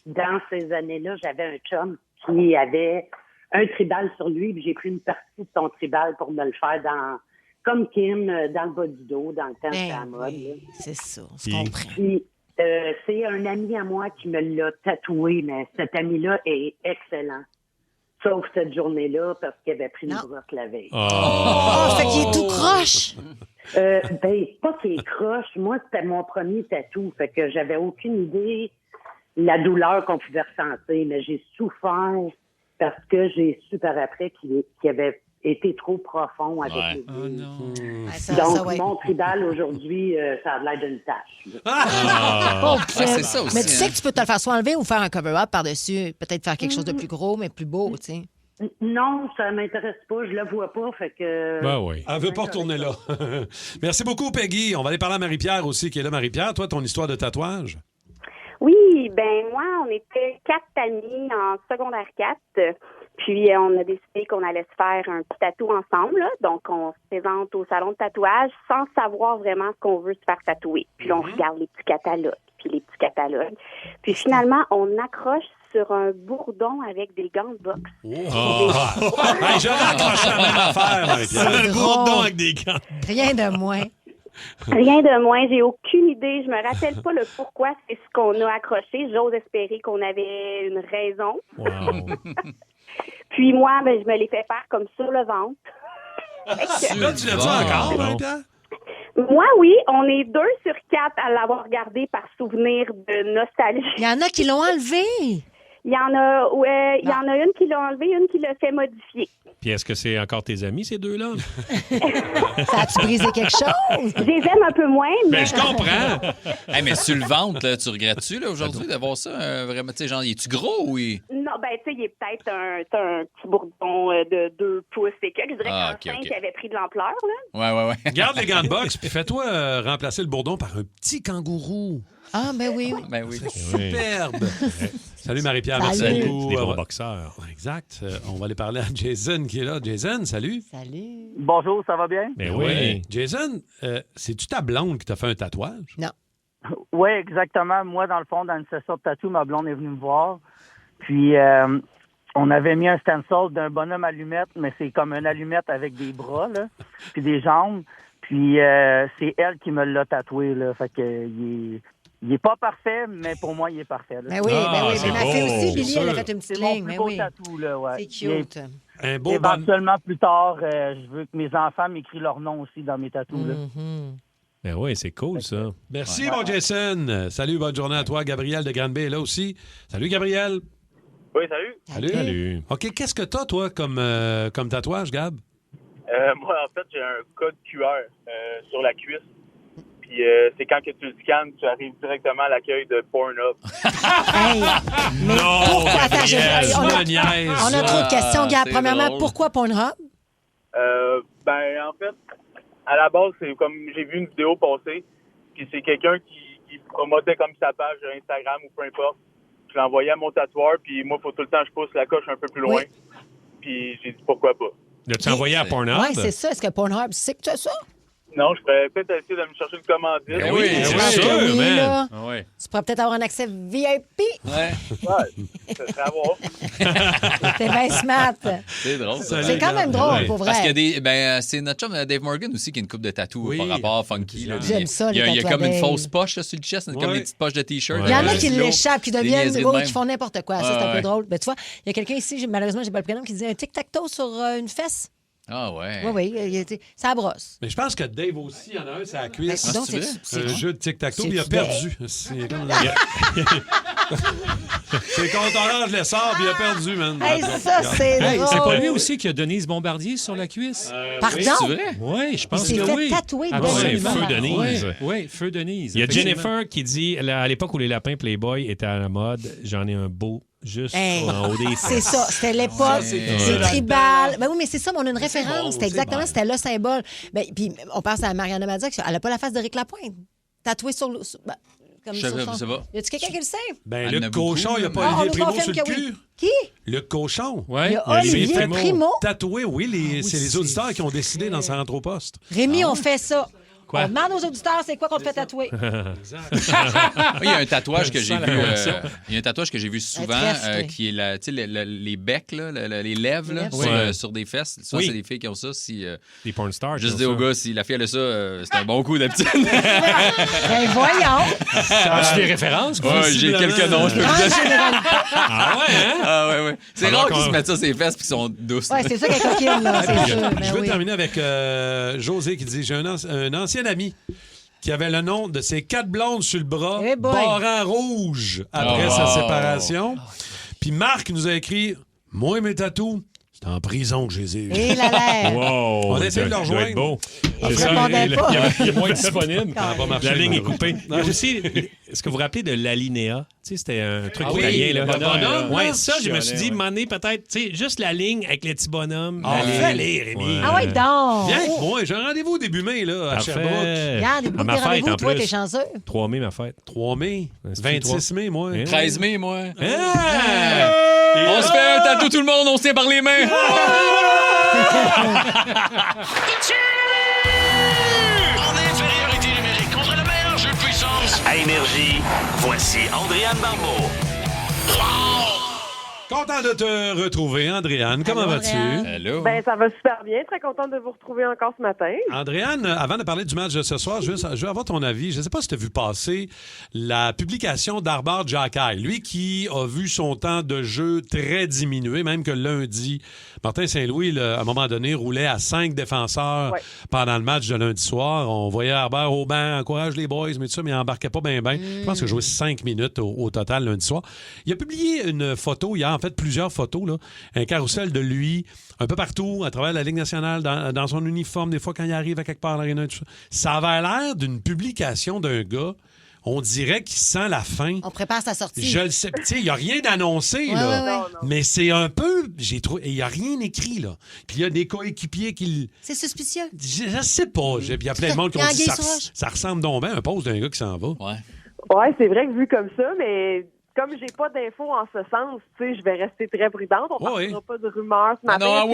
Dans ces années-là, j'avais un chum qui avait un tribal sur lui, puis j'ai pris une partie de son tribal pour me le faire comme Kim, dans le bas du dos, dans le temps de la mode. Oui, c'est ça, on se Puis- comprend. Puis, c'est un ami à moi qui me l'a tatoué, mais cet ami-là est excellent. Sauf cette journée-là, parce qu'il avait pris une brosse la veille. Oh, fait qu'il est tout croche! Ben, pas qu'il est croche. Moi, c'était mon premier tatou. Fait que j'avais aucune idée de la douleur qu'on pouvait ressentir. Mais j'ai souffert parce que j'ai su par après qu'il avait été trop profond avec les yeux. Donc, ça, ouais. mon tribal, aujourd'hui, ça a l'air d'une tache. Oh, Ouais, c'est ça aussi, mais tu sais hein. que tu peux te le faire soit enlever ou faire un cover-up par-dessus. Peut-être faire quelque chose de plus gros, mais plus beau, tu sais. Non, ça m'intéresse pas. Je le vois pas. Fait que... Ben oui. Elle veut pas retourner là. Merci beaucoup, Peggy. On va aller parler à Marie-Pierre aussi, qui est là. Marie-Pierre, toi, ton histoire de tatouage? Oui, ben moi, on était 4 amis en secondaire 4. Puis, on a décidé qu'on allait se faire un petit tatou ensemble. Là. Donc, on se présente au salon de tatouage sans savoir vraiment ce qu'on veut se faire tatouer. Puis, là, on regarde les petits catalogues, puis les petits catalogues. Puis, finalement, on accroche sur un bourdon avec des gants de boxe. Hey, j'aurais accroché la même affaire, Marie-Pierre. Un bourdon avec des gants. Rien de moins. Rien de moins, j'ai aucune idée. Je me rappelle pas le pourquoi c'est ce qu'on a accroché. J'ose espérer qu'on avait une raison. Puis moi, ben, je me l'ai fait faire comme sur le ventre. Là, tu l'as dit encore, Marie-Pierre? Moi, oui, on est 2 sur 4 à l'avoir regardé par souvenir de nostalgie. Il y en a qui l'ont enlevé. Il y en a une qui l'a enlevé, une qui l'a fait modifier. Puis est-ce que c'est encore tes amis, ces deux-là? Ça a-tu brisé quelque chose? Je les aime un peu moins, mais... Ben, je comprends. Hey, mais sur le ventre, là, tu regrettes-tu là, aujourd'hui d'avoir ça? Vraiment, tu sais, genre, es-tu gros ou il... Non, ben, tu sais, il est peut-être un petit bourdon de 2 pouces et quelques. Je dirais qu'un 5 avait pris de l'ampleur, là. Ouais. Garde les gants de boxe, puis fais-toi remplacer le bourdon par un petit kangourou. Ah, ben oui. Ben oui. Superbe. Salut Marie-Pierre, Salut. merci beaucoup. Des bons boxeurs. Exact. On va aller parler à Jason qui est là. Jason, salut. Salut. Bonjour, ça va bien? Ben oui. Jason, c'est-tu ta blonde qui t'a fait un tatouage? Non. Oui, exactement. Moi, dans le fond, dans une session de tatou, ma blonde est venue me voir. Puis, on avait mis un stencil d'un bonhomme allumette, mais c'est comme un allumette avec des bras, là, puis des jambes. Puis, c'est elle qui me l'a tatoué, là. Fait que, il est pas parfait, mais pour moi, il est parfait. Là. Ben oui, mais ma fille aussi, Billy, elle a fait une petite C'est mon ligne. plus Mais beau oui. tatou, là, ouais. C'est cute. Un beau Éventuellement, plus tard, je veux que mes enfants m'écrivent leur nom aussi dans mes tatous, là. Ben oui, c'est cool, ça. Merci, mon Jason. Salut, bonne journée à toi. Gabriel de Grande-Bay est là aussi. Salut, Gabriel. Oui, salut. Salut. OK, qu'est-ce que t'as, toi, comme tatouage, Gab? Moi, en fait, j'ai un code QR sur la cuisse. Puis c'est quand que tu le scannes, tu arrives directement à l'accueil de Pornhub. Mais pourquoi? Attends, on a trop de Ah, questions, Gab. c'est Premièrement, drôle. pourquoi Pornhub? Ben, en fait, à la base, c'est comme j'ai vu une vidéo passer, puis c'est quelqu'un qui promotait comme sa page Instagram ou peu importe. Je l'ai envoyé à mon tatoueur, puis moi, il faut tout le temps que je pousse la coche un peu plus loin. Puis j'ai dit pourquoi pas. L'as-tu envoyé à Pornhub? Oui, c'est ça. Est-ce que Pornhub, c'est que tu as ça? Non, je pourrais peut-être essayer de me chercher une commandite. Ben oui, c'est sûr, oui, man. là. Ah ouais. Tu pourrais peut-être avoir un accès VIP. Ouais. Ça serait à voir. T'es bien smart. C'est drôle. ça. C'est quand même drôle, pour vrai. Parce qu'il y a des. Ben, c'est notre chum Dave Morgan aussi qui a une coupe de tatou par rapport funky. Là. J'aime ça, Il y a, les il y a comme une tatouages. fausse poche là, sur le chest, comme des petites poches de T-shirt. Il y en a qui stylo, l'échappent, qui des deviennent, niaiseries de oui, même. qui font n'importe quoi. Ça, c'est un peu Ouais. drôle. Ben, tu vois, il y a quelqu'un ici, malheureusement, j'ai pas le prénom, qui dit un tic-tac-toe sur une fesse. Ah ouais. Oui, ça brosse. Mais je pense que Dave aussi, il y en a un, c'est à la cuisse. Ben, donc, c'est- c'est- un jeu de tic-tac-toe, c'est puis il a fidèle. perdu. C'est comme... C'est contre Orange Lessard, puis il a perdu, man. Hey, ça, c'est Hey, drôle. c'est pas lui aussi qui a Denise Bombardier sur la cuisse? Pardon? Oui, c'est vrai? Oui, je pense Il que s'est fait oui. tatouer Absolument. Feu Denise. Oui, Feu Denise. Il y a effectivement. Jennifer qui dit, à l'époque où les lapins Playboy étaient à la mode, j'en ai un beau juste Hey, en haut des c'est fesses. ça, c'était l'époque, c'est tribal. Ben oui, mais c'est ça, mais on a une référence. C'était exactement, c'était le symbole. Ben, puis on pense à Mariana Mazza, elle n'a pas la face de Rick Lapointe. Tatouée sur le. Ben, comme Je sur sais son- pas. Y a-tu quelqu'un qui le sait? Ben, Il y en le a beaucoup, cochon, il n'y a là. pas Ah, on Olivier nous Primo confirme sur le que oui. cul. Qui? Le cochon. Ouais, Il y a Olivier Primo. Tatoué, oui, c'est les auditeurs qui ont décidé dans sa rentre au poste. Rémi, on fait ça. Quoi? On demande aux auditeurs c'est quoi qu'on te fait tatouer. Il y a un tatouage que j'ai Ça, la vu. version. Il y a un tatouage que j'ai vu souvent trèfle, oui. qui est tu sais, les becs, là, les lèvres là, Oui. sur des fesses. Ça, Oui. c'est des filles qui ont ça. Si, Les porn stars. juste qui dire ont au ça. gars, si la fille elle a ça, c'est un bon coup d'habitude. Ben voyons. As-tu des références? Ouais, j'ai quelques noms, je peux vous En dire. général. Ah ouais, hein? Ah ouais. C'est Alors rare qu'ils qu'on- se mettent ça sur les fesses puis qu'ils sont douces. Ouais, c'est ça qu'elle coquine, là, c'est sûr. Je Ben veux oui. terminer avec José qui dit j'ai un ancien ami qui avait le nom de ses 4 blondes sur le bras, Eh boy. barrant rouge après Oh. sa séparation. Puis Marc nous a écrit moi et mes tatous, c'est en prison que je les ai eus. Et la l'air. Wow, On essaie de le doit rejoindre. être beau. Il C'est ça, répondait il- pas. il y a moins disponible. Ça a pas marché, La ligne est malheureusement. coupée. Il y a aussi, est-ce que vous vous rappelez de l'alinéa? Tu sais, c'était un truc Ah oui, italien. Là. le bonhomme, Ouais, là. ça, je me suis dit, Ouais. mané peut-être, tu sais, juste la ligne avec les petits bonhommes. Ah, La ligne. fais-les, Rémi. Ah ouais, donc. Viens avec moi, j'ai un rendez-vous début mai là, à Parfait. Sherbrooke. Regarde, des À bouts ma de fête, rendez-vous, en toi, plus. t'es chanceux. 3 mai, ma fête. 3 mai, C'est 26 mai, moi. Hein? 13 mai, moi. Hein? On se fait un tatou tout le monde, on se tient par les mains. En infériorité numérique contre le meilleur jeu de puissance. À Énergie, voici Andréane Barbeau. Content de te retrouver, Andréane. Comment vas-tu? Hello. Ben, ça va super bien. Très contente de vous retrouver encore ce matin. Andréane, avant de parler du match de ce soir, je veux avoir ton avis. Je ne sais pas si tu as vu passer la publication d'Arbor Xhekaj. Lui qui a vu son temps de jeu très diminué, même que lundi, Martin Saint-Louis, à un moment donné, roulait à 5 défenseurs pendant le match de lundi soir. On voyait Arbor au banc, encourage les boys, mais tout ça, mais il n'embarquait pas bien. Je pense qu'il a joué 5 minutes au total lundi soir. Il a publié une photo, il y a en fait plusieurs photos, là, un carrousel de lui, un peu partout, à travers la Ligue nationale, dans son uniforme, des fois quand il arrive à quelque part à l'aréna, tout ça. Ça avait l'air d'une publication d'un gars. On dirait qu'il sent la fin. On prépare sa sortie. Je le sais. Tu sais, il n'y a rien d'annoncé, là. Ouais. Mais c'est un peu. J'ai trouvé. Il n'y a rien écrit, là. Puis il y a des coéquipiers qui. C'est suspicieux. Je sais pas. Il y a plein de monde qui ont dit ça ressemble donc bien à un poste d'un gars qui s'en va. Ouais, c'est vrai que vu comme ça, mais comme j'ai pas d'infos en ce sens, tu sais, je vais rester très prudente. On ne partira pas de rumeurs ce matin.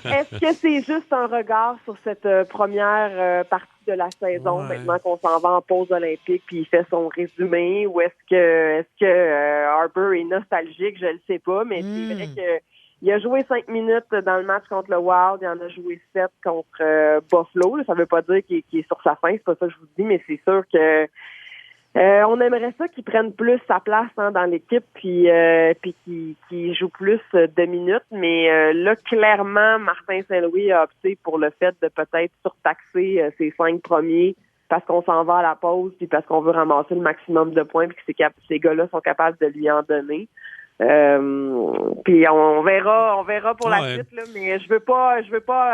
Est-ce que c'est juste un regard sur cette première partie de la saison, maintenant qu'on s'en va en pause olympique, puis il fait son résumé, ou est-ce que Harper est nostalgique? Je le sais pas, mais c'est vrai que il a joué 5 minutes dans le match contre le Wild, il en a joué 7 contre Buffalo. Là, ça veut pas dire qu'il est sur sa fin, c'est pas ça que je vous dis, mais c'est sûr que on aimerait ça qu'il prenne plus sa place dans l'équipe puis qu'il joue plus de minutes. Mais là, clairement, Martin Saint-Louis a opté pour le fait de peut-être surtaxer ses 5 premiers parce qu'on s'en va à la pause puis parce qu'on veut ramasser le maximum de points puis que ces gars-là sont capables de lui en donner. Puis on verra pour la suite, là, mais je veux pas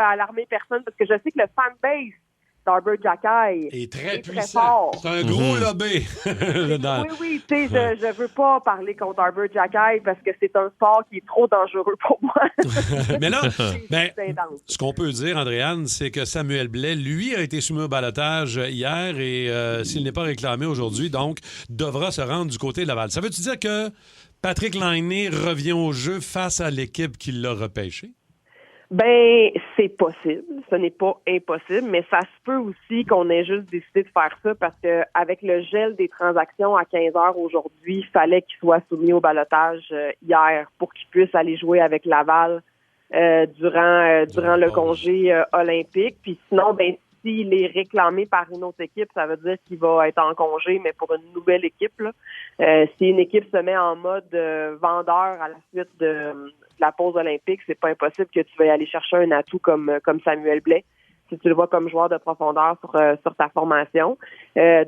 alarmer personne parce que je sais que le fanbase d'Arbor Xhekaj est très fort. C'est un gros lobby. Oui, tu sais, je veux pas parler contre Arbor Xhekaj parce que c'est un sport qui est trop dangereux pour moi. Mais là, ce qu'on peut dire, Andréane, c'est que Samuel Blais, lui, a été soumis au ballottage hier et s'il n'est pas réclamé aujourd'hui, donc, devra se rendre du côté de Laval. Ça veut-tu dire que Patrick Laine revient au jeu face à l'équipe qui l'a repêché? Ben, c'est possible. Ce n'est pas impossible, mais ça se peut aussi qu'on ait juste décidé de faire ça parce que avec le gel des transactions à 15 heures aujourd'hui, il fallait qu'il soit soumis au ballottage hier pour qu'il puisse aller jouer avec Laval durant le congé olympique. Puis sinon, ben, s'il est réclamé par une autre équipe, ça veut dire qu'il va être en congé, mais pour une nouvelle équipe. Là. Si une équipe se met en mode vendeur à la suite de la pause olympique, c'est pas impossible que tu veuilles aller chercher un atout comme Samuel Blais, si tu le vois comme joueur de profondeur sur ta formation.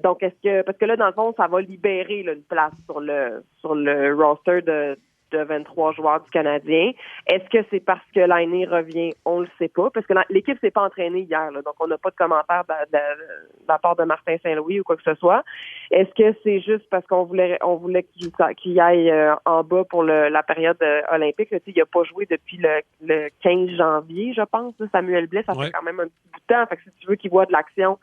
Donc, parce que là, dans le fond, ça va libérer là, une place sur le roster de 23 joueurs du Canadien. Est-ce que c'est parce que Laine revient? On le sait pas, parce que l'équipe s'est pas entraînée hier, là, donc on n'a pas de commentaire de la part de Martin Saint-Louis ou quoi que ce soit. Est-ce que c'est juste parce qu'on voulait qu'il aille en bas pour la période olympique? Là, il n'a pas joué depuis le 15 janvier, je pense. Là, Samuel Blais, ça fait quand même un petit bout de temps. Fait que si tu veux qu'il voit de l'action,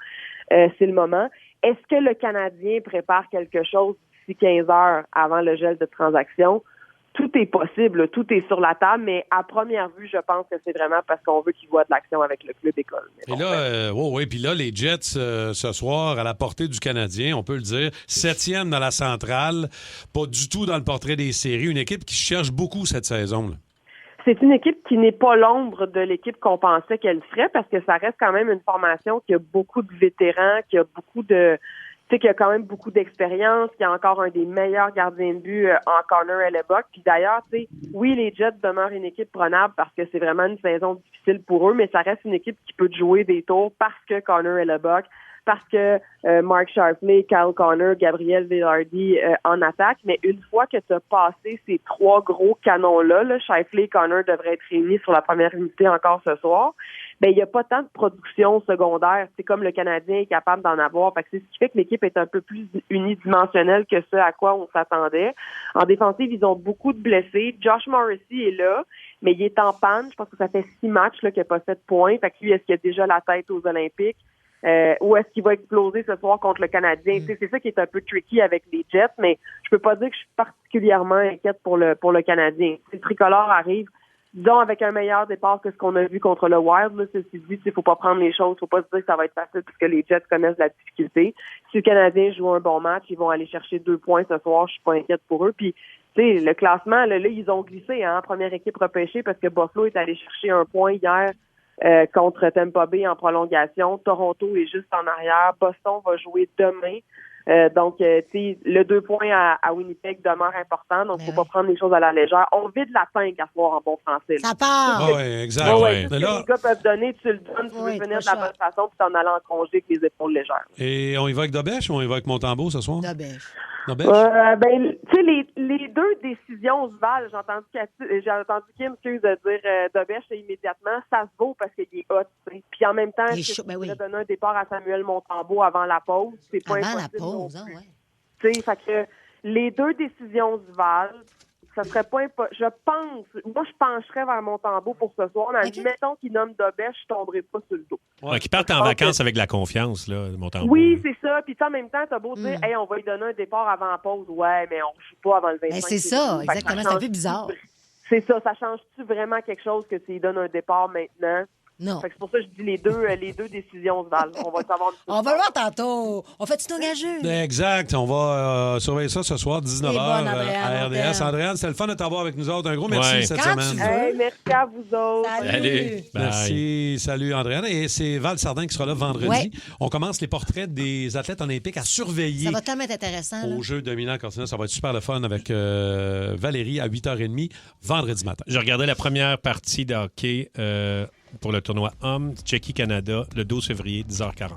c'est le moment. Est-ce que le Canadien prépare quelque chose d'ici 15 heures avant le gel de transaction? Tout est possible, tout est sur la table, mais à première vue, je pense que c'est vraiment parce qu'on veut qu'il voit de l'action avec le club école. Et là, puis là, les Jets, ce soir, à la portée du Canadien, on peut le dire, 7e dans la centrale, pas du tout dans le portrait des séries, une équipe qui cherche beaucoup cette saison. Là. C'est une équipe qui n'est pas l'ombre de l'équipe qu'on pensait qu'elle serait, parce que ça reste quand même une formation qui a beaucoup de vétérans, qui a beaucoup de... Tu sais qu'il y a quand même beaucoup d'expérience, qu'il y a encore un des meilleurs gardiens de but en Connor Hellebuyck. Puis d'ailleurs, tu sais, oui, les Jets demeurent une équipe prenable parce que c'est vraiment une saison difficile pour eux, mais ça reste une équipe qui peut jouer des tours parce que Connor Hellebuyck, parce que Mark Sharpley, Kyle Connor, Gabriel Vilardi en attaque. Mais une fois que tu as passé ces 3 gros canons-là, Sharpley et Connor devraient être réunis sur la première unité encore ce soir. Ben, il n'y a pas tant de production secondaire. C'est comme le Canadien est capable d'en avoir. Fait que c'est ce qui fait que l'équipe est un peu plus unidimensionnelle que ce à quoi on s'attendait. En défensive, ils ont beaucoup de blessés. Josh Morrissey est là, mais il est en panne. Je pense que ça fait 6 matchs là, qu'il n'a pas fait de points. Fait que lui, est-ce qu'il a déjà la tête aux Olympiques? Ou est-ce qu'il va exploser ce soir contre le Canadien? C'est ça qui est un peu tricky avec les Jets, mais je peux pas dire que je suis particulièrement inquiète pour le Canadien. Si le tricolore arrive, disons, avec un meilleur départ que ce qu'on a vu contre le Wild, là, ceci dit, il faut pas prendre les choses, faut pas se dire que ça va être facile puisque les Jets connaissent la difficulté. Si le Canadien joue un bon match, ils vont aller chercher 2 points ce soir, je suis pas inquiète pour eux. Puis tu sais, le classement, là, ils ont glissé, hein, première équipe repêchée parce que Buffalo est allé chercher un point hier contre Tampa Bay en prolongation. Toronto est juste en arrière. Boston va jouer demain. Donc, tu sais, le 2 points à Winnipeg demeure important, donc faut pas prendre les choses à la légère. On vide la tank à soir en bon français. Ça part! Oui, exact. Ouais. Tout ce que les gars peuvent donner, tu le donnes, tu veux finir de la bonne façon, puis t'en allant en congé avec les épaules légères. Et on y va avec Dobèche ou on y va avec Montembeau ce soir? Dobèche. Dobèche? Ben, tu sais, les deux décisions se valent. J'ai entendu Kim dire Dobèche immédiatement. Ça se vaut parce qu'il est hot. T'sais. Puis en même temps, je pourrais donner un départ à Samuel Montembeau avant la pause. C'est pas avant impossible. La pause, hein, ouais. Tu sais, fait que les deux décisions se valent. Ça serait pas je pense, moi je pencherais vers Montembeau pour ce soir, mais admettons qu'il nomme Dobèche, je tomberai pas sur le dos. Ouais, qui partent en vacances avec la confiance, là, Montembeau. Oui, c'est ça. Puis en même temps, t'as beau dire, hey, on va lui donner un départ avant la pause. Ouais, mais on joue pas avant le 25. Ben, c'est ça, exactement. C'est un peu bizarre. C'est ça. Ça change-tu vraiment quelque chose que tu lui donnes un départ maintenant? Non. Fait que c'est pour ça que je dis les deux décisions se valent. On va le savoir. On va le voir tantôt. On fait-tu nos gageux? Exact. On va surveiller ça ce soir, 19h à RDS. Andréane, Andréane, c'était le fun de t'avoir avec nous autres. Un gros merci cette semaine. Hey, merci à vous autres. Salut. Merci. Salut, Andréane. Et c'est Val Sardin qui sera là vendredi. Ouais. On commence les portraits des athlètes olympiques à surveiller. Ça va tellement être intéressant. Au jeu de Milan Cortina. Ça va être super le fun avec Valérie à 8h30 vendredi matin. Je regardais la première partie de hockey pour le tournoi Homme Tchéquie-Canada le 12 février, 10h40.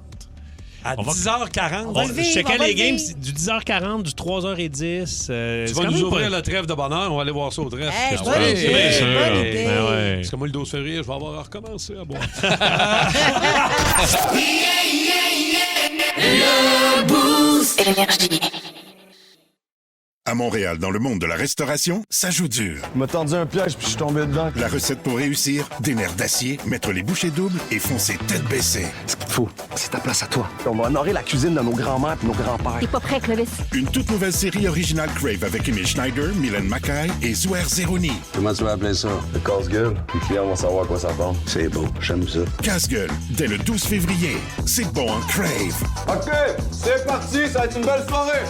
À 10h40? Je checkais les games du 10h40, du 3h10. Tu vas nous ouvrir le trèfle de bonheur. On va aller voir ça au trèfle. Hey, bonne idée. Parce que moi, le 12 février, je vais avoir à recommencer à boire. Le Boost Énergie. À Montréal, dans le monde de la restauration, ça joue dur. Il m'a tendu un piège puis je suis tombé dedans. La recette pour réussir, des nerfs d'acier, mettre les bouchées doubles et foncer tête baissée. Ce qu'il te faut, c'est ta place à toi. On va honorer la cuisine de nos grands-mères et nos grands-pères. T'es pas prêt, Clovis? Une toute nouvelle série originale Crave avec Emile Schneider, Mylène Mackay et Zouer Zeroni. Comment tu vas appeler ça? Le casse-gueule. Les clients vont savoir à quoi ça ressemble. C'est beau, j'aime ça. Casse-gueule, dès le 12 février. C'est bon en Crave. OK, c'est parti, ça va être une belle soirée.